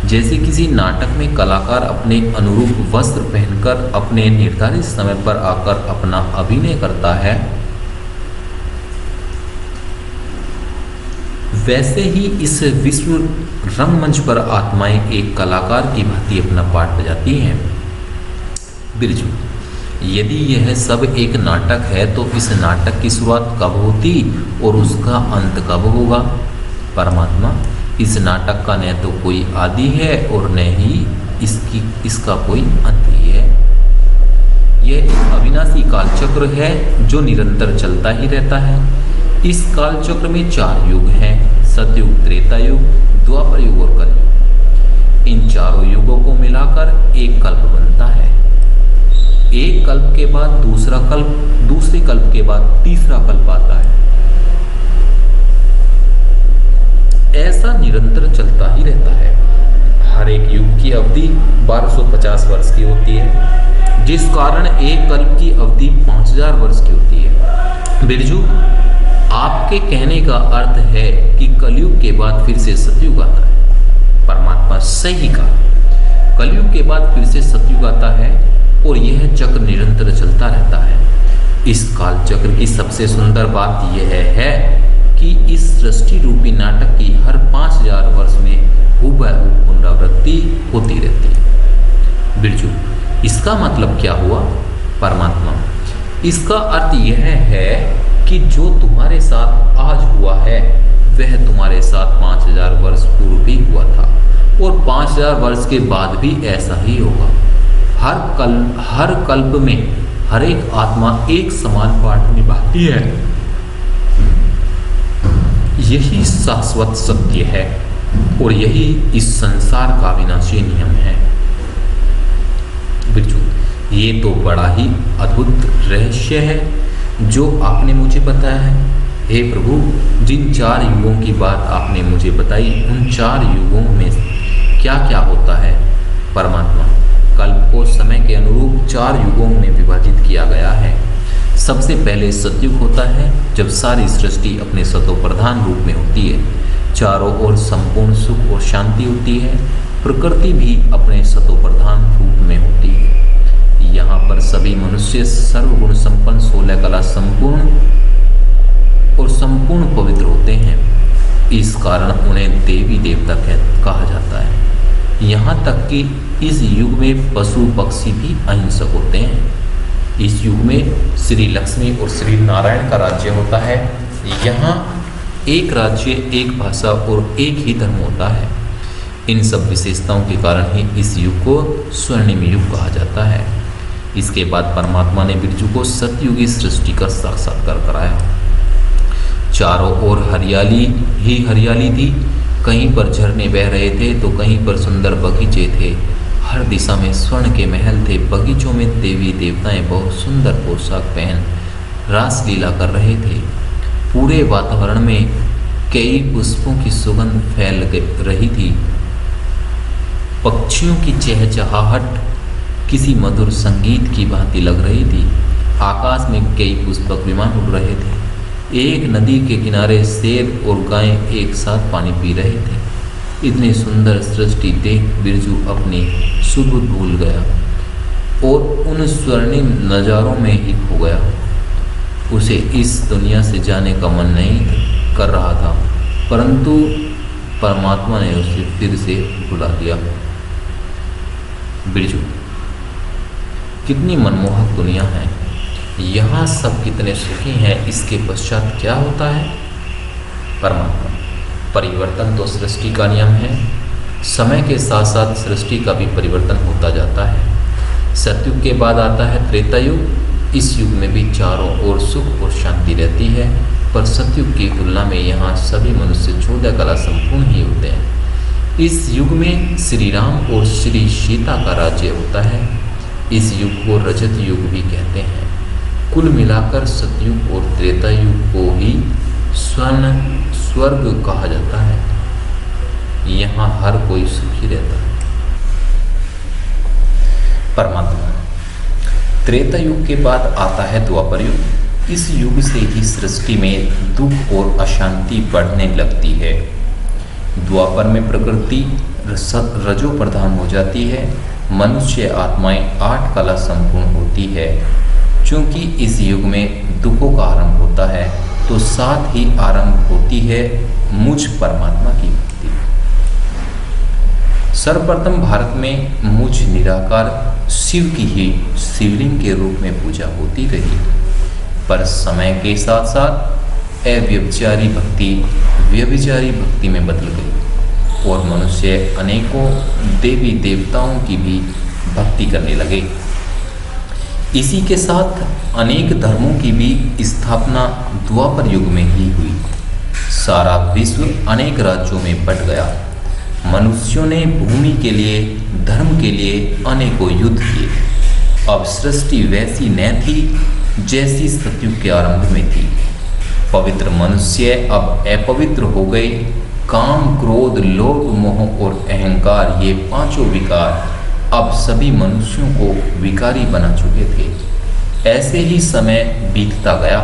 जैसे किसी नाटक में कलाकार अपने अनुरूप वस्त्र पहनकर अपने निर्धारित समय पर आकर अपना अभिनय करता है, वैसे ही इस विश्व रंगमंच पर आत्माएं एक कलाकार की भांति अपना पाठ बजाती हैं। बिरजू, यदि यह सब एक नाटक है तो इस नाटक की शुरुआत कब होती और उसका अंत कब होगा? परमात्मा, इस नाटक का न तो कोई आदि है और न ही इसका कोई अंत ही है। यह एक अविनाशी कालचक्र है जो निरंतर चलता ही रहता है। इस कालचक्र में 4 युग हैं: सतयुग, त्रेता युग, द्वापर युग और कलयुग। इन चारों युगों को मिलाकर एक कल्प बनता है। एक कल्प के बाद दूसरा कल्प, दूसरे कल्प के बाद तीसरा कल्प आता है। ऐसा निरंतर चलता ही रहता है। हर एक युग की अवधि 1250 वर्ष की होती है, जिस कारण एक कल्प की अवधि 5000 वर्ष की होती है। बिरजू, आपके कहने का अर्थ है कि कलयुग के बाद फिर से सतयुग आता है। परमात्मा, सही कहा। कलयुग के बाद फिर से सतयुग आता है और यह चक्र निरंतर चलता रहता है। इस काल चक्र की सबसे सुंदर बात यह है कि इस सृष्टि रूपी नाटक की हर 5000 वर्ष में हुबहू पुनरावृत्ति होती रहती है। बिरजू, इसका मतलब क्या हुआ? परमात्मा, इसका अर्थ यह है कि जो तुम्हारे साथ आज हुआ है वह तुम्हारे साथ 5000 वर्ष पूर्व भी हुआ था और 5000 वर्ष के बाद भी ऐसा ही होगा। हर कल्प में हर एक आत्मा एक समान पाठ निभाती है। यही शाश्वत सत्य है और यही इस संसार का विनाशी नियम है। बिरजू, ये तो बड़ा ही अद्भुत रहस्य है जो आपने मुझे बताया है। हे प्रभु, जिन 4 युगों की बात आपने मुझे बताई, उन 4 युगों में क्या क्या होता है? परमात्मा, कल्प को समय के अनुरूप 4 युगों में विभाजित किया गया है। सबसे पहले सतयुग होता है, जब सारी सृष्टि अपने सतो प्रधान रूप में होती है, चारों ओर संपूर्ण सुख और शांति होती है, प्रकृति भी अपने सतो प्रधान रूप में होती है। यहाँ पर सभी मनुष्य सर्वगुण संपन्न, 16 कला संपूर्ण और संपूर्ण पवित्र होते हैं। इस कारण उन्हें देवी देवता कहा जाता है। यहाँ तक कि इस युग में पशु पक्षी भी अहिंसक होते हैं। इस युग में श्री लक्ष्मी और श्री नारायण का राज्य होता है। यहाँ एक राज्य, एक भाषा और एक ही धर्म होता है। इन सब विशेषताओं के कारण ही इस युग को स्वर्णिम युग कहा जाता है। इसके बाद परमात्मा ने बिरजू को सतयुगी सृष्टि का साक्षात्कार कराया। चारों ओर हरियाली ही हरियाली थी। कहीं पर झरने बह रहे थे तो कहीं पर सुंदर बगीचे थे। हर दिशा में स्वर्ण के महल थे। बगीचों में देवी देवताएं बहुत सुंदर पोशाक पहन रास लीला कर रहे थे। पूरे वातावरण में कई पुष्पों की सुगंध फैल रही थी। पक्षियों की चहचहाहट किसी मधुर संगीत की भांति लग रही थी। आकाश में कई पुष्पक विमान उड़ रहे थे। एक नदी के किनारे शेर और गायें एक साथ पानी पी रहे थे। इतनी सुंदर सृष्टि देख बिरजू अपनी सुबुध भूल गया और उन स्वर्णिम नज़ारों में ही खो गया। उसे इस दुनिया से जाने का मन नहीं कर रहा था, परंतु परमात्मा ने उसे फिर से बुला दिया। बिरजू, कितनी मनमोहक दुनिया है। यहाँ सब कितने सुखी हैं। इसके पश्चात क्या होता है? परमात्मा, परिवर्तन तो सृष्टि का नियम है। समय के साथ साथ सृष्टि का भी परिवर्तन होता जाता है। सतयुग के बाद आता है त्रेता युग। इस युग में भी चारों ओर सुख और शांति रहती है, पर सतयुग की तुलना में यहाँ सभी मनुष्य 14 कला संपूर्ण ही होते हैं। इस युग में श्री राम और श्री सीता का राज्य होता है। इस युग को रजत युग भी कहते हैं। कुल मिलाकर सतयुग और त्रेता युग को ही स्वर्ग कहा जाता है। यहाँ हर कोई सुखी रहता है। परमात्मा, त्रेता युग के बाद आता है द्वापर युग। इस युग से ही सृष्टि में दुख और अशांति बढ़ने लगती है। द्वापर में प्रकृति रजो प्रधान हो जाती है। मनुष्य आत्माएं 8 कला संपूर्ण होती है। चूंकि इस युग में दुखों का आरंभ होता है, तो साथ ही आरंभ होती है मुझ परमात्मा की भक्ति। सर्वप्रथम भारत में मुझ निराकार शिव की ही शिवलिंग के रूप में पूजा होती रही, पर समय के साथ साथ अव्यभिचारी भक्ति व्यभिचारी भक्ति में बदल गई और मनुष्य अनेकों देवी देवताओं की भी भक्ति करने लगे। इसी के साथ अनेक धर्मों की भी स्थापना द्वापर युग में ही हुई। सारा विश्व अनेक राज्यों में बंट गया। मनुष्यों ने भूमि के लिए, धर्म के लिए अनेकों युद्ध किए। अब सृष्टि वैसी न थी जैसी सतयुग के आरंभ में थी। पवित्र मनुष्य अब अपवित्र हो गए। काम, क्रोध, लोभ, मोह और अहंकार, ये 5 विकार अब सभी मनुष्यों को विकारी बना चुके थे। ऐसे ही समय बीतता गया।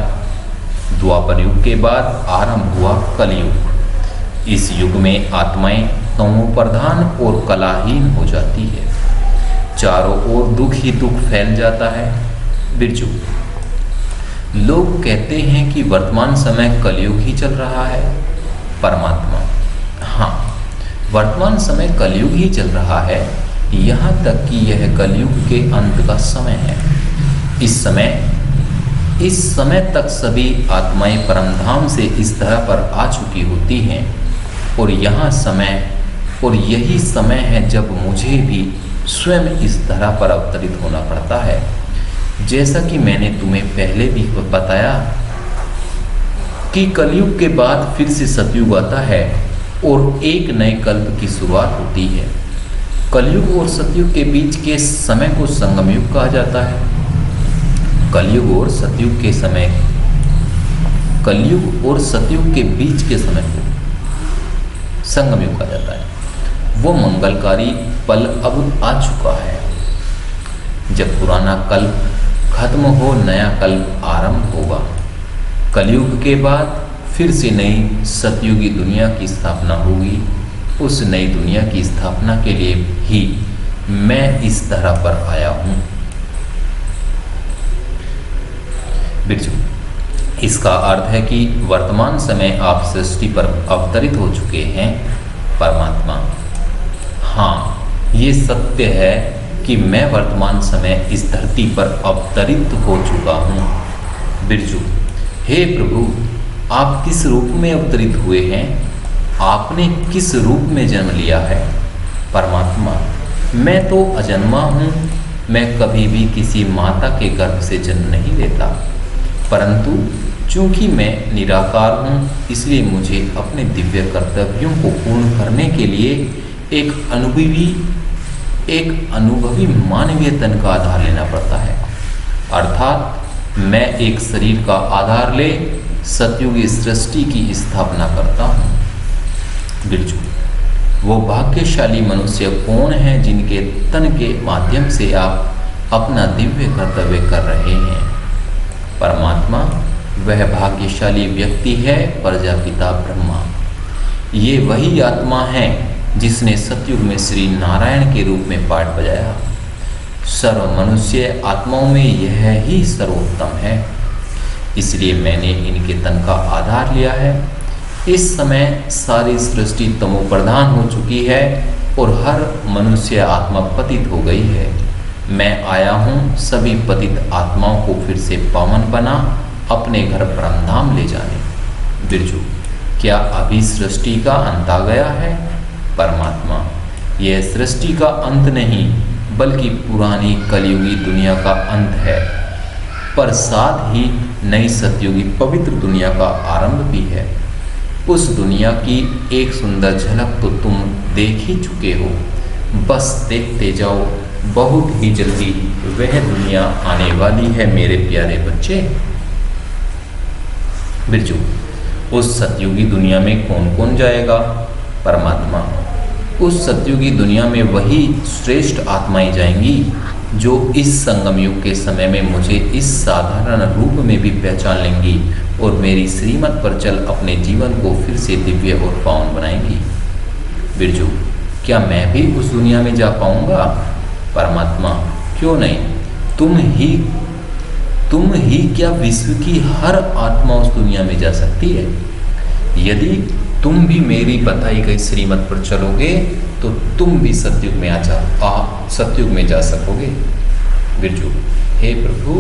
द्वापर युग के बाद आरंभ हुआ कलयुग। इस युग में आत्माएं तमो प्रधान और कलाहीन हो जाती है। चारों ओर दुख ही दुख फैल जाता है। बिरजू, लोग कहते हैं कि वर्तमान समय कलयुग ही चल रहा है। परमात्मा, हाँ, वर्तमान समय कलयुग ही चल रहा है। यहाँ तक कि यह कलयुग के अंत का समय है। इस समय इस समय तक सभी आत्माएं परमधाम से इस तरह पर आ चुकी होती हैं और यही समय है जब मुझे भी स्वयं इस तरह पर अवतरित होना पड़ता है। जैसा कि मैंने तुम्हें पहले भी बताया कि कलयुग के बाद फिर से सतयुग आता है और एक नए कल्प की शुरुआत होती है। कलयुग और सतयुग के बीच के समय को संगम युग कहा जाता है। कलयुग और सतयुग के बीच के समय को संगम युग कहा जाता है। वो मंगलकारी पल अब आ चुका है जब पुराना कल्प खत्म हो नया कल्प आरंभ होगा। कलयुग के बाद फिर से नई सतयुगी दुनिया की स्थापना होगी। उस नई दुनिया की स्थापना के लिए ही मैं इस तरह पर आया हूँ। बिरजू, इसका अर्थ है कि वर्तमान समय आप सृष्टि पर अवतरित हो चुके हैं परमात्मा। हाँ, ये सत्य है कि मैं वर्तमान समय इस धरती पर अवतरित हो चुका हूँ। बिरजू, हे प्रभु, आप किस रूप में अवतरित हुए हैं? आपने किस रूप में जन्म लिया है? परमात्मा, मैं तो अजन्मा हूँ। मैं कभी भी किसी माता के गर्भ से जन्म नहीं लेता, परंतु चूंकि मैं निराकार हूँ इसलिए मुझे अपने दिव्य कर्तव्यों को पूर्ण करने के लिए एक अनुभवी मानवीय तन का आधार लेना पड़ता है। अर्थात मैं एक शरीर का आधार ले सतयुगी सृष्टि की स्थापना करता हूँ। बिरजू, वो भाग्यशाली मनुष्य कौन है जिनके तन के माध्यम से आप अपना दिव्य कर्तव्य कर रहे हैं? परमात्मा, वह भाग्यशाली व्यक्ति है प्रजापिता ब्रह्मा। ये वही आत्मा है जिसने सतयुग में श्री नारायण के रूप में पाठ बजाया। सर्व मनुष्य आत्माओं में यह ही सर्वोत्तम है, इसलिए मैंने इनके तन का आधार लिया है। इस समय सारी सृष्टि तमो प्रधान हो चुकी है और हर मनुष्य आत्मा पतित हो गई है। मैं आया हूँ सभी पतित आत्माओं को फिर से पावन बना अपने घर परमधाम ले जाने। बिरजू, क्या अभी सृष्टि का अंत आ गया है? परमात्मा, यह सृष्टि का अंत नहीं बल्कि पुरानी कलयुगी दुनिया का अंत है, पर साथ ही नई सतयुगी पवित्र दुनिया का आरंभ भी है। उस दुनिया की एक सुंदर झलक तो तुम देख ही चुके हो, बस देखते जाओ, बहुत ही जल्दी वह दुनिया आने वाली है मेरे प्यारे बच्चे। बिरजू, उस सतयुगी दुनिया में कौन कौन जाएगा? परमात्मा, उस सतयुगी दुनिया में वही श्रेष्ठ आत्माएं जाएंगी जो इस संगम युग के समय में मुझे इस साधारण रूप में भी पहचान लेंगी और मेरी श्रीमत पर चल अपने जीवन को फिर से दिव्य और पावन बनाएंगी। बिरजू, क्या मैं भी उस दुनिया में जा पाऊंगा? परमात्मा, क्यों नहीं, तुम ही क्या विश्व की हर आत्मा उस दुनिया में जा सकती है? यदि तुम भी मेरी बताई गई श्रीमत पर चलोगे तो तुम भी सतयुग में जा सकोगे। बिरजू, हे प्रभु,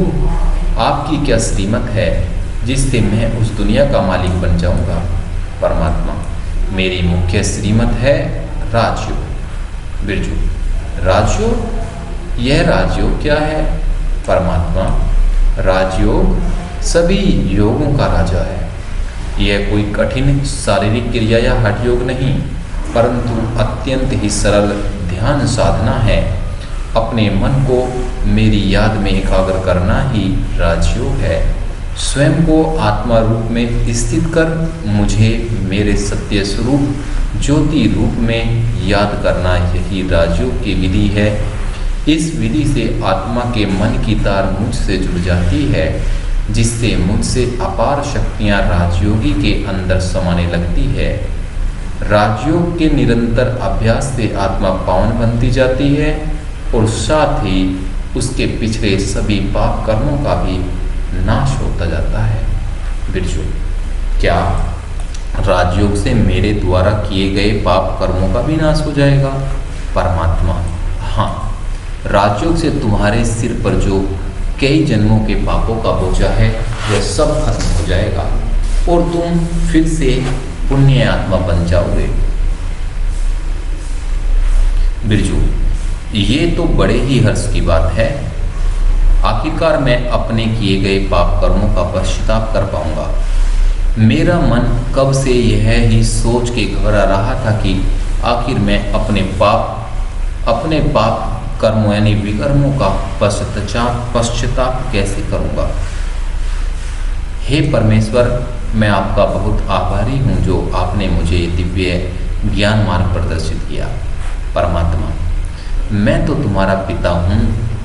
आपकी क्या श्रीमत है जिससे मैं उस दुनिया का मालिक बन जाऊंगा? परमात्मा, मेरी मुख्य श्रीमत है राजयोग। बिरजू, राजयोग, यह राजयोग क्या है? परमात्मा, राजयोग सभी योगों का राजा है। यह कोई कठिन शारीरिक क्रिया या हठ योग नहीं, परंतु अत्यंत ही सरल ध्यान साधना है। अपने मन को मेरी याद में एकाग्र करना ही राजयोग है। स्वयं को आत्मा रूप में स्थित कर मुझे मेरे सत्य स्वरूप ज्योति रूप में याद करना, यही राजयोग की विधि है। इस विधि से आत्मा के मन की तार मुझसे जुड़ जाती है, जिससे मुझसे अपार शक्तियां राजयोगी के अंदर समाने लगती है। राजयोग के निरंतर अभ्यास से आत्मा पावन बनती जाती है और साथ ही उसके पिछले सभी पाप कर्मों का भी नाश होता जाता है। बिरजू, क्या राजयोग से मेरे द्वारा किए गए पाप कर्मों का भी नाश हो जाएगा? परमात्मा, हाँ, राजयोग से तुम्हारे सिर पर जो कई जन्मों के पापों का बोझा है वह सब खत्म हो जाएगा और तुम फिर से पुण्य आत्मा बन जाओगे। बिरजू, ये तो बड़े ही हर्ष की बात है। आखिरकार मैं अपने किए गए पाप कर्मों का पश्चाताप कर पाऊंगा। मेरा मन कब से यह ही सोच के घबरा रहा था कि आखिर मैं अपने पाप कर्मों यानी विकर्मों का पश्चाताप कैसे करूंगा। हे परमेश्वर, मैं आपका बहुत आभारी हूँ जो आपने मुझे दिव्य ज्ञान मार्ग प्रदर्शित किया। परमात्मा, मैं तो तुम्हारा पिता हूँ,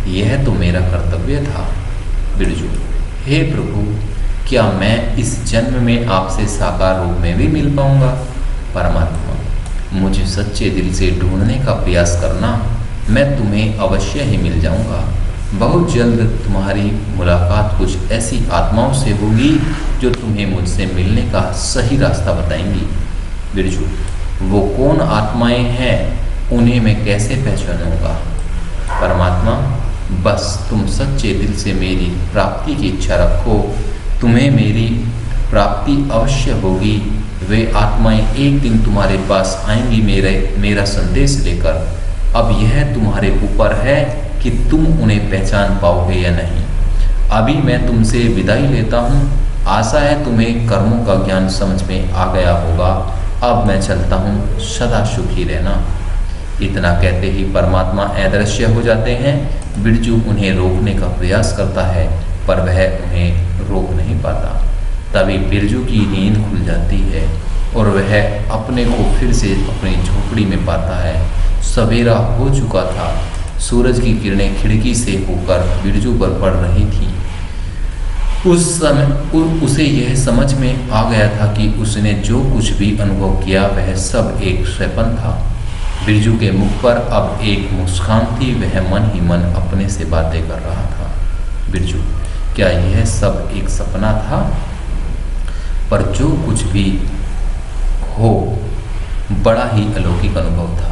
यह तो मेरा कर्तव्य था। बिरजू, हे प्रभु, क्या मैं इस जन्म में आपसे साकार रूप में भी मिल पाऊंगा। परमात्मा, मुझे सच्चे दिल से ढूंढने का प्रयास करना, मैं तुम्हें अवश्य ही मिल जाऊंगा। बहुत जल्द तुम्हारी मुलाकात कुछ ऐसी आत्माओं से होगी जो तुम्हें मुझसे मिलने का सही रास्ता बताएंगी। बिरजू, वो कौन आत्माएं हैं, उन्हें मैं कैसे पहचानूंगा। परमात्मा, बस तुम सच्चे दिल से मेरी प्राप्ति की इच्छा रखो, तुम्हें मेरी प्राप्ति अवश्य होगी। वे आत्माएं एक दिन तुम्हारे पास आएंगी मेरा संदेश लेकर। अब यह तुम्हारे ऊपर है कि तुम उन्हें पहचान पाओगे या नहीं। अभी मैं तुमसे विदाई लेता हूँ। आशा है तुम्हें कर्मों का ज्ञान समझ में आ गया होगा। अब मैं चलता हूँ, सदा सुखी रहना। इतना कहते ही परमात्मा अदृश्य हो जाते हैं। बिरजू उन्हें रोकने का प्रयास करता है पर वह उन्हें रोक नहीं पाता। तभी बिरजू की नींद खुल जाती है और वह अपने को फिर से अपनी झोपड़ी में पाता है। सवेरा हो चुका था। सूरज की किरणें खिड़की से होकर बिरजू पर पड़ रही थी। उस समय उसे यह समझ में आ गया था कि उसने जो कुछ भी अनुभव किया वह सब एक स्वप्न था। बिरजू के मुख पर अब एक मुस्कान थी। वह मन ही मन अपने से बातें कर रहा था। बिरजू, क्या यह सब एक सपना था? पर जो कुछ भी हो, बड़ा ही अलौकिक अनुभव था।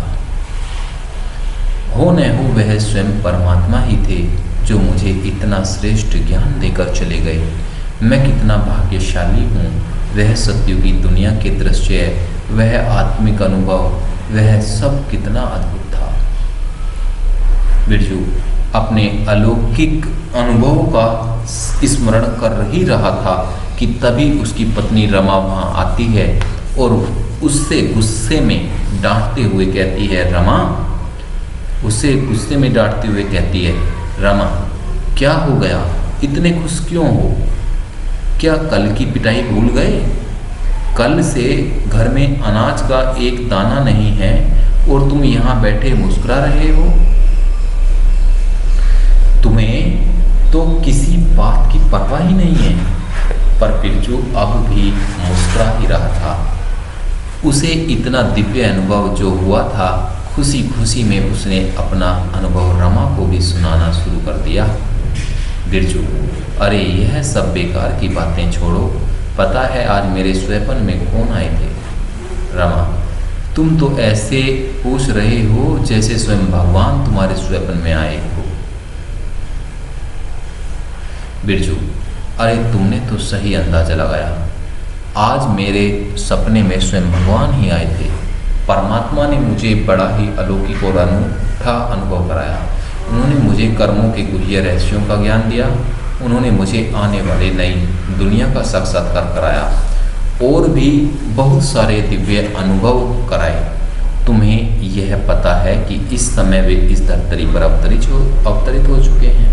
हो न हो, वह स्वयं परमात्मा ही थे जो मुझे इतना श्रेष्ठ ज्ञान देकर चले गए। मैं कितना भाग्यशाली हूँ। वह सत्युगी की दुनिया के दृश्य, वह आत्मिक अनुभव, वह सब कितना अद्भुत था। बिरजू अपने अलौकिक अनुभवों का स्मरण कर ही रहा था कि तभी उसकी पत्नी रमा वहाँ आती है और उससे गुस्से में डांटते हुए कहती है, रमा, उसे गुस्से में डांटते हुए कहती है, रमा, क्या हो गया? इतने खुश क्यों हो? क्या कल की पिटाई भूल गए? कल से घर में अनाज का एक दाना नहीं है और तुम यहाँ बैठे मुस्कुरा रहे हो। तुम्हें तो किसी बात की परवाह ही नहीं है। पर बिरजू अब भी मुस्कुरा ही रहा था। उसे इतना दिव्य अनुभव जो हुआ था, खुशी खुशी में उसने अपना अनुभव रमा को भी सुनाना शुरू कर दिया। बिरजू, अरे यह सब बेकार की बातें छोड़ो। पता है आज मेरे स्वप्न में कौन आए थे? रमा, तुम तो ऐसे पूछ रहे हो जैसे स्वयं भगवान तुम्हारे स्वप्न में आए हो। बिरजू, अरे तुमने तो सही अंदाजा लगाया। आज मेरे सपने में स्वयं भगवान ही आए थे। परमात्मा ने मुझे बड़ा ही अलौकिक और अनूठा अनुभव कराया। उन्होंने मुझे कर्मों के गुह्य रहस्यों का ज्ञान दिया। उन्होंने मुझे आने वाले नई दुनिया का साक्षात्कार कराया और भी बहुत सारे दिव्य अनुभव कराए। तुम्हें यह पता है कि इस समय वे इस धरती पर अवतरित हो चुके हैं।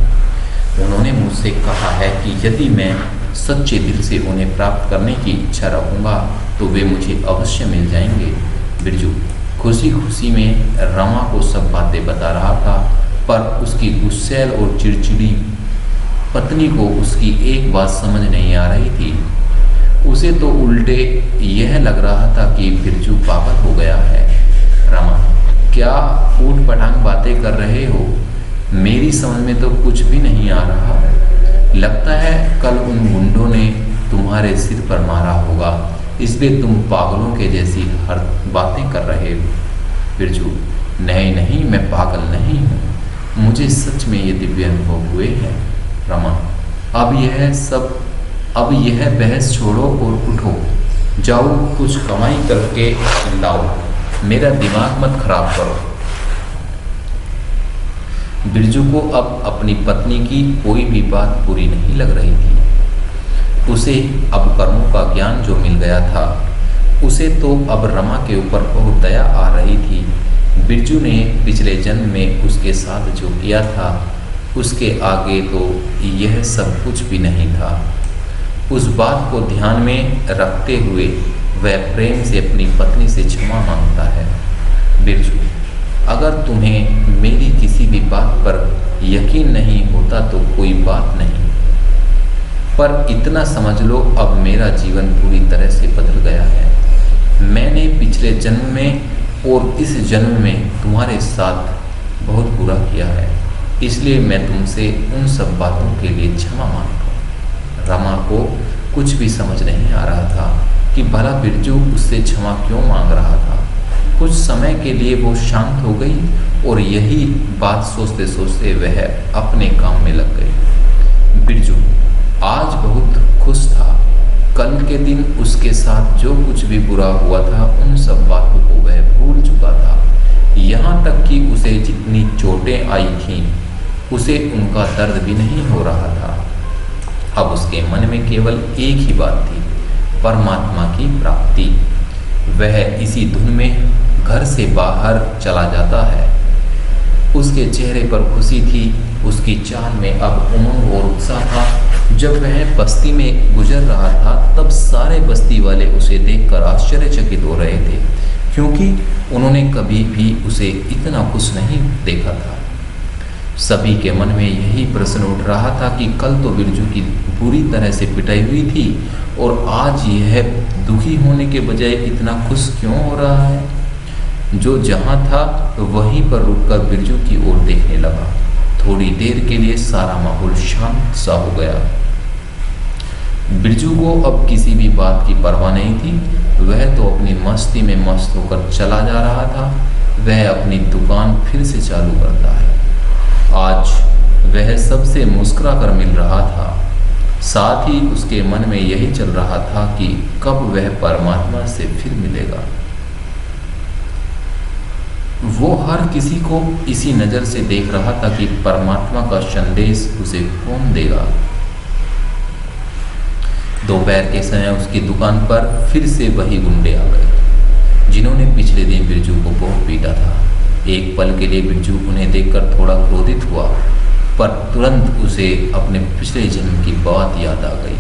उन्होंने मुझसे कहा है कि यदि मैं सच्चे दिल से उन्हें प्राप्त करने की इच्छा रखूँगा तो वे मुझे अवश्य मिल जाएंगे। बिरजू खुशी खुशी में रमा को सब बातें बता रहा था, पर उसकी गुस्सैल और चिड़चिड़ी पत्नी को उसकी एक बात समझ नहीं आ रही थी। उसे तो उल्टे यह लग रहा था कि बिरजू पागल हो गया है। रमा, क्या ऊट पटांग बातें कर रहे हो? मेरी समझ में तो कुछ भी नहीं आ रहा। लगता है कल उन गुंडों ने तुम्हारे सिर पर मारा होगा, इसलिए तुम पागलों के जैसी हर बातें कर रहे हो। बिरजू, नहीं नहीं, मैं पागल नहीं हूँ। मुझे सच में ये दिव्य अनुभव हुए हैं। रमा, अब यह सब अब यह बहस छोड़ो और उठो, जाओ कुछ कमाई करके लाओ, मेरा दिमाग मत खराब करो। बिरजू को अब अपनी पत्नी की कोई भी बात बुरी नहीं लग रही थी। उसे अब कर्मों का ज्ञान जो मिल गया था, उसे तो अब रमा के ऊपर बहुत दया आ रही थी। बिरजू ने पिछले जन्म में उसके साथ जो किया था, उसके आगे तो यह सब कुछ भी नहीं था। उस बात को ध्यान में रखते हुए वह प्रेम से अपनी पत्नी से क्षमा मांगता है। बिरजू, अगर तुम्हें मेरी किसी भी बात पर यकीन नहीं होता तो कोई बात नहीं, पर इतना समझ लो अब मेरा जीवन पूरी तरह से बदल गया है। मैंने पिछले जन्म में और इस जन्म में तुम्हारे साथ बहुत बुरा किया है, इसलिए मैं तुमसे उन सब बातों के लिए क्षमा मांगता हूँ। रमा को कुछ भी समझ नहीं आ रहा था कि भला बिरजू उससे क्षमा क्यों मांग रहा था। कुछ समय के लिए वो शांत हो गई और यही बात सोचते सोचते वह अपने काम में लग गई। बिरजू आज बहुत खुश था। कल के दिन उसके साथ जो कुछ भी बुरा हुआ था, उन सब बातों को वह भूल चुका था। यहाँ तक कि उसे जितनी चोटें आई थीं, उसे उनका दर्द भी नहीं हो रहा था। अब उसके मन में केवल एक ही बात थी, परमात्मा की प्राप्ति। वह इसी धुन में घर से बाहर चला जाता है। उसके चेहरे पर खुशी थी, उसकी चाल में अब उमंग और उत्साह था। जब वह बस्ती में गुजर रहा था, तब सारे बस्ती वाले उसे देखकर आश्चर्यचकित हो रहे थे, क्योंकि उन्होंने कभी भी उसे इतना खुश नहीं देखा था। सभी के मन में यही प्रश्न उठ रहा था कि कल तो बिरजू की बुरी तरह से पिटाई हुई थी और आज यह दुखी होने के बजाय इतना खुश क्यों हो रहा है। जो जहाँ था वहीं पर रुककर बिरजू की ओर देखने लगा। थोड़ी देर के लिए सारा माहौल शांत सा हो गया। बिरजू को अब किसी भी बात की परवाह नहीं थी। वह तो अपनी मस्ती में मस्त होकर चला जा रहा था। वह अपनी दुकान फिर से चालू करता है। आज वह सबसे मुस्कुरा कर मिल रहा था। साथ ही उसके मन में यही चल रहा था कि कब वह परमात्मा से फिर मिलेगा। वो हर किसी को इसी नज़र से देख रहा था कि परमात्मा का संदेश उसे कौन देगा। दोपहर के समय उसकी दुकान पर फिर से वही गुंडे आ गए, जिन्होंने पिछले दिन बिरजू को बहुत पीटा था। एक पल के लिए बिरजू उन्हें देखकर थोड़ा क्रोधित हुआ, पर तुरंत उसे अपने पिछले जन्म की बात याद आ गई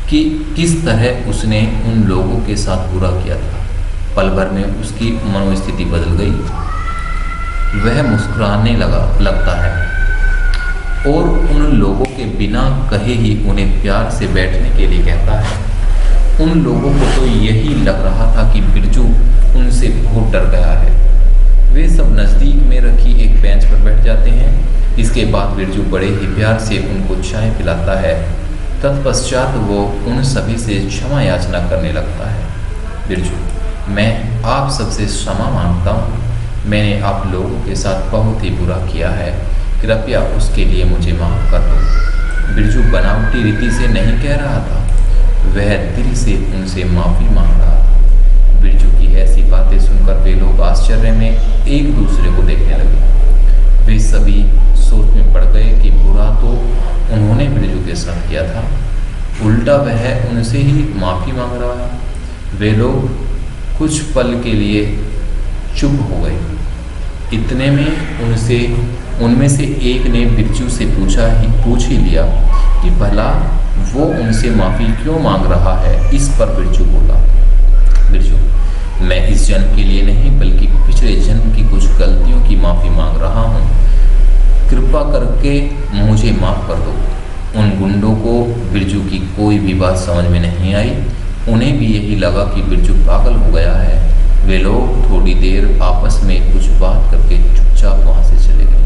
कि किस तरह उसने उन लोगों के साथ बुरा किया था। पल भर में उसकी मनोस्थिति बदल गई। वह मुस्कुराने लगता है और उन लोगों के बिना कहे ही उन्हें प्यार से बैठने के लिए कहता है। उन लोगों को तो यही लग रहा था कि बिरजू उनसे बहुत डर गया है। वे सब नज़दीक में रखी एक बेंच पर बैठ जाते हैं। इसके बाद बिरजू बड़े ही प्यार से उनको चाय पिलाता है। तत्पश्चात वो उन सभी से क्षमा याचना करने लगता है। बिरजू, मैं आप सबसे क्षमा मांगता हूँ। मैंने आप लोगों के साथ बहुत ही बुरा किया है, कृपया उसके लिए मुझे माफ़ कर दो। बिरजू बनावटी रीति से नहीं कह रहा था, वह दिल से उनसे माफ़ी मांग रहा था। बिरजू की ऐसी बातें सुनकर वे लोग आश्चर्य में एक दूसरे को देखने लगे। वे सभी सोच में पड़ गए कि बुरा तो उन्होंने बिरजू के साथ किया था, उल्टा वह उनसे ही माफ़ी मांग रहा है। वे लोग कुछ पल के लिए चुप हो गए। इतने में उनमें से एक ने बिरजू से पूछ ही लिया कि भला वो उनसे माफ़ी क्यों मांग रहा है। इस पर बिरजू बोला, बिरजू, मैं इस जन्म के लिए नहीं बल्कि पिछले जन्म की कुछ गलतियों की माफ़ी मांग रहा हूँ। कृपा करके मुझे माफ़ कर दो। उन गुंडों को बिरजू की कोई भी बात समझ में नहीं आई। उन्हें भी यही लगा कि बिरजू पागल हो गया है। वे लोग थोड़ी देर आपस में कुछ बात करके चुपचाप वहाँ से चले गए।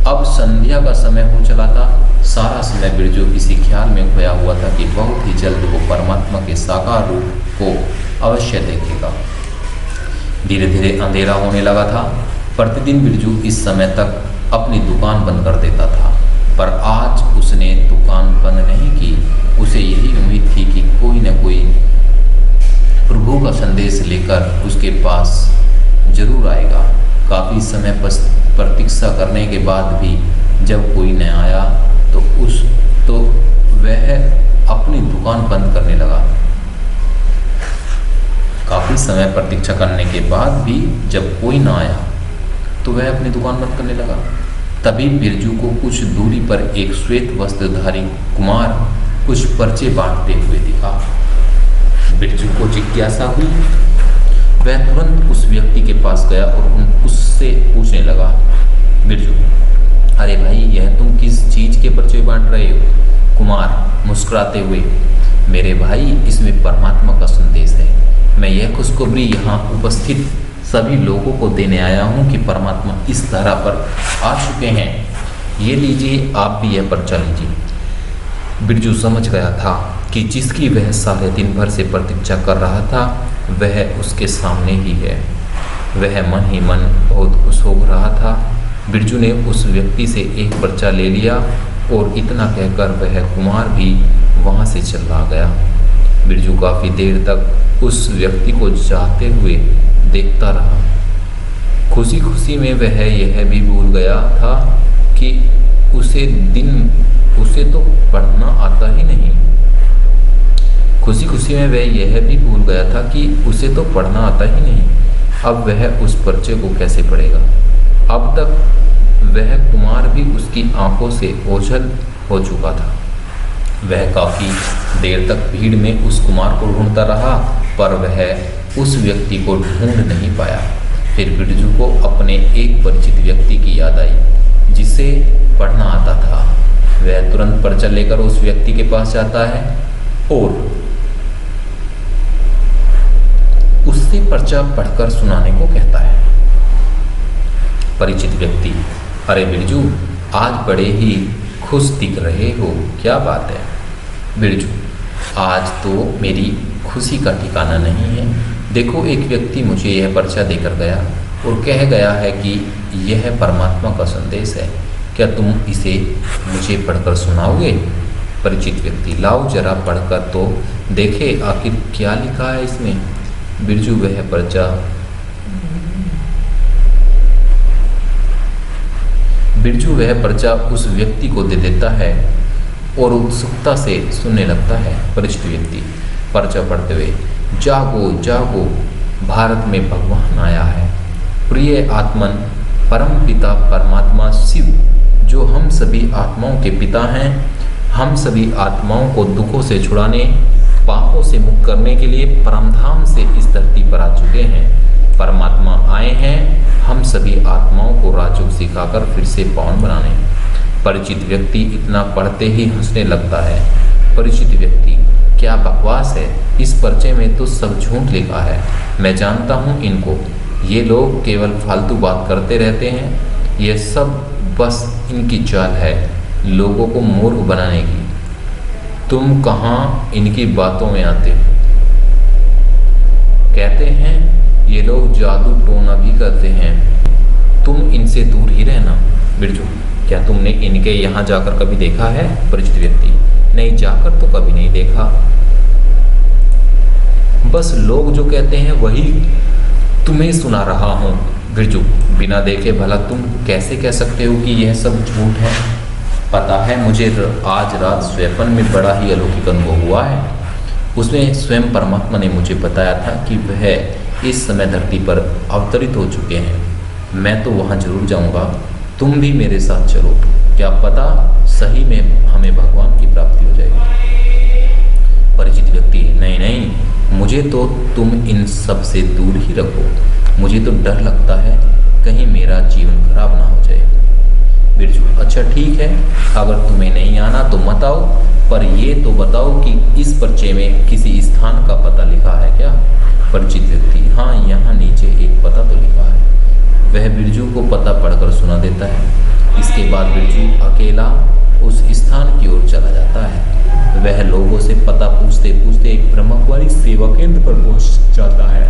अब संध्या का समय हो चला था। सारा समय बिरजू इसी ख्याल में खोया हुआ था कि बहुत ही जल्द वो परमात्मा के साकार रूप को अवश्य देखेगा। धीरे धीरे अंधेरा होने लगा था। प्रतिदिन बिरजू इस समय तक अपनी दुकान बंद कर देता था, पर आज उसने उसने दुकान बंद नहीं की। उसे यही उम्मीद थी कि कोई न कोई प्रभु का संदेश लेकर उसके पास जरूर आएगा। काफ़ी समय प्रतीक्षा करने के बाद भी जब कोई न आया तो वह अपनी दुकान बंद करने लगा। काफ़ी समय प्रतीक्षा करने के बाद भी जब कोई ना आया तो वह अपनी दुकान बंद करने लगा। तभी बिरजू को कुछ दूरी पर एक श्वेत वस्त्रधारी कुमार कुछ पर्चे बांटते हुए दिखा। बिरजू को जिज्ञासा हुई। वह तुरंत उस व्यक्ति के पास गया और उससे पूछने लगा, बिरजू, अरे भाई, यह तुम किस चीज़ के पर्चे बांट रहे हो? कुमार मुस्कुराते हुए, मेरे भाई, इसमें परमात्मा का संदेश है। मैं यह खुशखबरी यहाँ उपस्थित सभी लोगों को देने आया हूँ कि परमात्मा इस धरा पर आ चुके हैं। ये लीजिए, आप भी यह पर्चा लीजिए। बिरजू समझ गया था कि जिसकी वह सारे दिन भर से प्रतीक्षा कर रहा था वह उसके सामने ही है। वह मन ही मन बहुत खुश हो रहा था। बिरजू ने उस व्यक्ति से एक पर्चा ले लिया और इतना कहकर वह कुमार भी वहाँ से चला गया। बिरजू काफ़ी देर तक उस व्यक्ति को जाते हुए देखता रहा। खुशी खुशी में वह यह भी भूल गया था कि उसे तो पढ़ना आता ही नहीं। खुशी खुशी में वह यह भी भूल गया था कि उसे तो पढ़ना आता ही नहीं। अब वह उस पर्चे को कैसे पढ़ेगा? अब तक वह कुमार भी उसकी आंखों से ओझल हो चुका था। वह काफ़ी देर तक भीड़ में उस कुमार को ढूंढता रहा, पर वह उस व्यक्ति को ढूंढ नहीं पाया। फिर बिरजू को अपने एक परिचित व्यक्ति की याद आई जिसे पढ़ना आता था। वह तुरंत पर्चा लेकर उस व्यक्ति के पास जाता है और उससे पर्चा पढ़कर सुनाने को कहता है। परिचित व्यक्ति, अरे बिरजू, आज बड़े ही खुश दिख रहे हो, क्या बात है? बिरजू, आज तो मेरी खुशी का ठिकाना नहीं है। देखो, एक व्यक्ति मुझे यह पर्चा देकर गया और कह गया है कि यह परमात्मा का संदेश है। क्या तुम इसे मुझे पढ़कर सुनाओगे? परिचित व्यक्ति, लाओ जरा पढ़कर तो देखे आखिर क्या लिखा है इसमें। बिरजू वह पर्चा उस व्यक्ति को दे देता है और उत्सुकता से सुनने लगता है। परिचित व्यक्ति पर्चा पढ़ते हुए, जागो जागो, भारत में भगवान आया है। प्रिय आत्मन, परम पिता परमात्मा शिव, जो हम सभी आत्माओं के पिता हैं, हम सभी आत्माओं को दुखों से छुड़ाने, पापों से मुक्त करने के लिए परमधाम से इस धरती पर आ चुके हैं। परमात्मा आए हैं हम सभी आत्माओं को राजयोग सिखाकर फिर से पावन बनाने। परिचित व्यक्ति इतना पढ़ते ही हंसने लगता है। परिचित व्यक्ति, क्या बकवास है, इस पर्चे में तो सब झूठ लिखा है। मैं जानता हूँ इनको, ये लोग केवल फालतू बात करते रहते हैं। यह सब बस इनकी चाल है लोगों को मूर्ख बनाने की। तुम कहाँ इनकी बातों में आते हो? कहते हैं ये लोग जादू टोना भी करते हैं, तुम इनसे दूर ही रहना। बिरजू, क्या तुमने इनके यहाँ जाकर कभी देखा है? परिचित व्यक्ति, नहीं, जाकर तो कभी नहीं देखा। बस लोग जो कहते हैं वही तुम्हें सुना रहा हूँ। बिरजू, बिना देखे भला तुम कैसे कह सकते हो कि यह सब झूठ है? पता है, मुझे आज रात स्वप्न में बड़ा ही अलौकिक अनुभव हुआ है। उसमें स्वयं परमात्मा ने मुझे बताया था कि वह इस समय धरती पर अवतरित हो चुके हैं। मैं तो वहाँ जरूर जाऊँगा, तुम भी मेरे साथ चलो। क्या पता सही में हमें भगवान की प्राप्ति हो जाएगी। परिचित व्यक्ति, नहीं नहीं, मुझे तो तुम इन सब से दूर ही रखो। मुझे तो डर लगता है कहीं मेरा जीवन खराब ना हो जाए। बिरजू, अच्छा ठीक है, अगर तुम्हें नहीं आना तो मत आओ, पर ये तो बताओ कि इस पर्चे में किसी स्थान का पता लिखा है क्या? परिचित व्यक्ति, हाँ, यहाँ नीचे एक पता तो लिखा है। वह बिरजू को पता पढ़कर सुना देता है। इसके बाद बिरजू अकेला उस स्थान की ओर चला जाता है। वह लोगों से पता पूछते पूछते एक ब्रह्मकुमारी सेवा केंद्र पर पहुंच जाता है।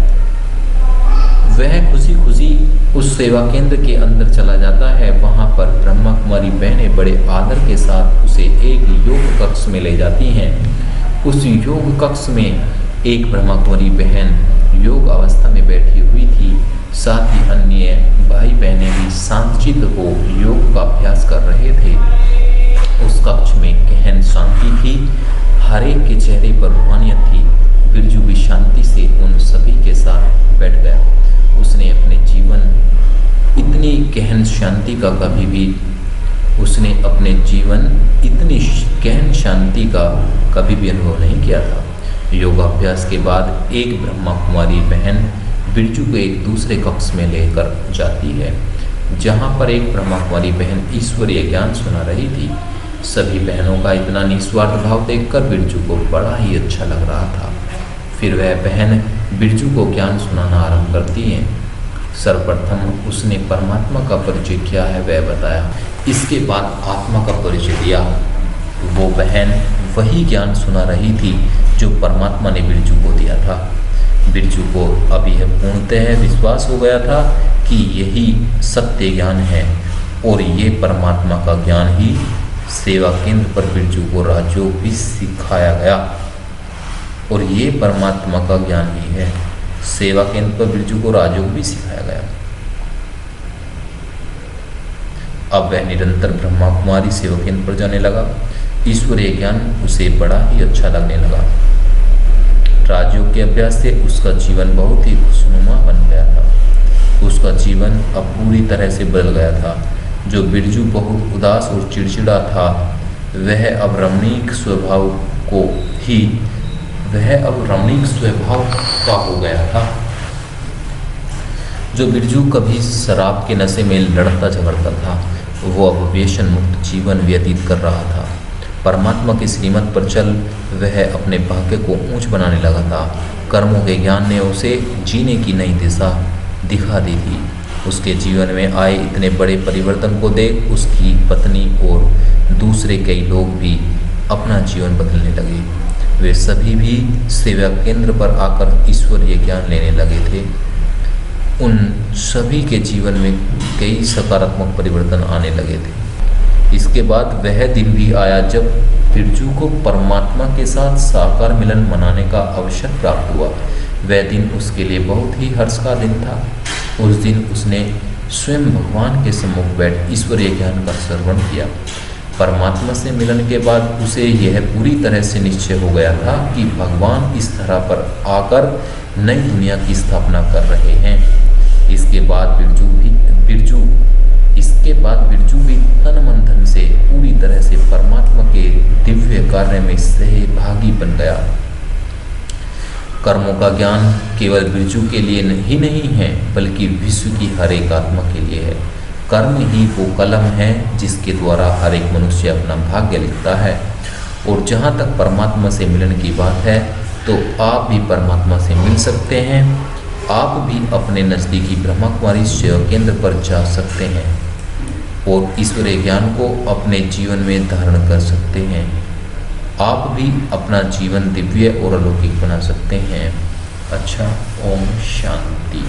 वह खुशी खुशी उस सेवा केंद्र के अंदर चला जाता है। वहां पर ब्रह्मा कुमारी बहनें बड़े बड़े आदर के साथ उसे एक योग कक्ष में ले जाती हैं। उस योग कक्ष में एक ब्रह्मकुमारी बहन योग अवस्था में बैठी हुई थी। साथ ही अन्य भाई बहनें भी शांतचित हो योग का अभ्यास कर रहे थे। उस कक्ष में गहन शांति थी। हर एक के चेहरे पर रूहानियत थी। बिरजू भी शांति से उन सभी के साथ बैठ गया। उसने अपने जीवन इतनी गहन शांति का कभी भी अनुभव नहीं किया था। योगाभ्यास के बाद एक ब्रह्मा कुमारी बहन बिरजू को एक दूसरे कक्ष में लेकर जाती है, जहाँ पर एक ब्रह्मा कुमारी बहन ईश्वरीय ज्ञान सुना रही थी। सभी बहनों का इतना निस्वार्थ भाव देखकर बिरजू को बड़ा ही अच्छा लग रहा था। फिर वह बहन बिरजू को ज्ञान सुनाना आरंभ करती है। सर्वप्रथम उसने परमात्मा का परिचय क्या है वह बताया। इसके बाद आत्मा का परिचय दिया। वो बहन वही ज्ञान सुना रही थी जो परमात्मा ने बिरजू को दिया था। बिरजू को अब यह पूर्णतः विश्वास हो गया था कि यही सत्य ज्ञान है और ये परमात्मा का ज्ञान ही सेवा केंद्र पर बिरजू को राजयोग भी सिखाया गया। और ये परमात्मा का ज्ञान ही है, सेवा केंद्र पर बिरजू को राजयोग भी सिखाया गया। अब वह निरंतर ब्रह्मा कुमारी सेवा केंद्र पर जाने लगा। ईश्वरीय ज्ञान उसे बड़ा ही अच्छा लगने लगा। राजयोग के अभ्यास से उसका जीवन बहुत ही खुशनुमा बन गया था। उसका जीवन अब पूरी तरह से बदल गया था। जो बिरजू बहुत उदास और चिड़चिड़ा था, वह अब रमणीक स्वभाव का हो गया था। जो बिरजू कभी शराब के नशे में लड़ता झगड़ता था, वो अब व्यसन मुक्त जीवन व्यतीत कर रहा था। परमात्मा की श्रीमत पर चल वह अपने भाग्य को ऊंच बनाने लगा था। कर्मों के ज्ञान ने उसे जीने की नई दिशा दिखा दी थी। उसके जीवन में आए इतने बड़े परिवर्तन को देख उसकी पत्नी और दूसरे कई लोग भी अपना जीवन बदलने लगे। वे सभी भी सेवा केंद्र पर आकर ईश्वरीय ज्ञान लेने लगे थे। उन सभी के जीवन में कई सकारात्मक परिवर्तन आने लगे थे। इसके बाद वह दिन भी आया जब बिरजू को परमात्मा के साथ साकार मिलन मनाने का अवसर प्राप्त हुआ। वह दिन उसके लिए बहुत ही हर्ष का दिन था। उस दिन उसने स्वयं भगवान के सम्मुख बैठ ईश्वरीय ज्ञान का श्रवण किया। परमात्मा से मिलन के बाद उसे यह पूरी तरह से निश्चय हो गया था कि भगवान इस तरह पर आकर नई दुनिया की स्थापना कर रहे हैं। इसके बाद बिरजू भी तन मन धन से पूरी तरह से परमात्मा के दिव्य कार्य में सहभागी बन गया। कर्मों का ज्ञान केवल बिरजू के लिए ही नहीं है, बल्कि विश्व की हर एक आत्मा के लिए है। कर्म ही वो कलम है जिसके द्वारा हर एक मनुष्य अपना भाग्य लिखता है। और जहाँ तक परमात्मा से मिलन की बात है, तो आप भी परमात्मा से मिल सकते हैं। आप भी अपने नज़दीकी ब्रह्मा कुमारी सेवा केंद्र पर जा सकते हैं और ईश्वरीय ज्ञान को अपने जीवन में धारण कर सकते हैं। आप भी अपना जीवन दिव्य और अलौकिक बना सकते हैं। अच्छा, ओम शांति।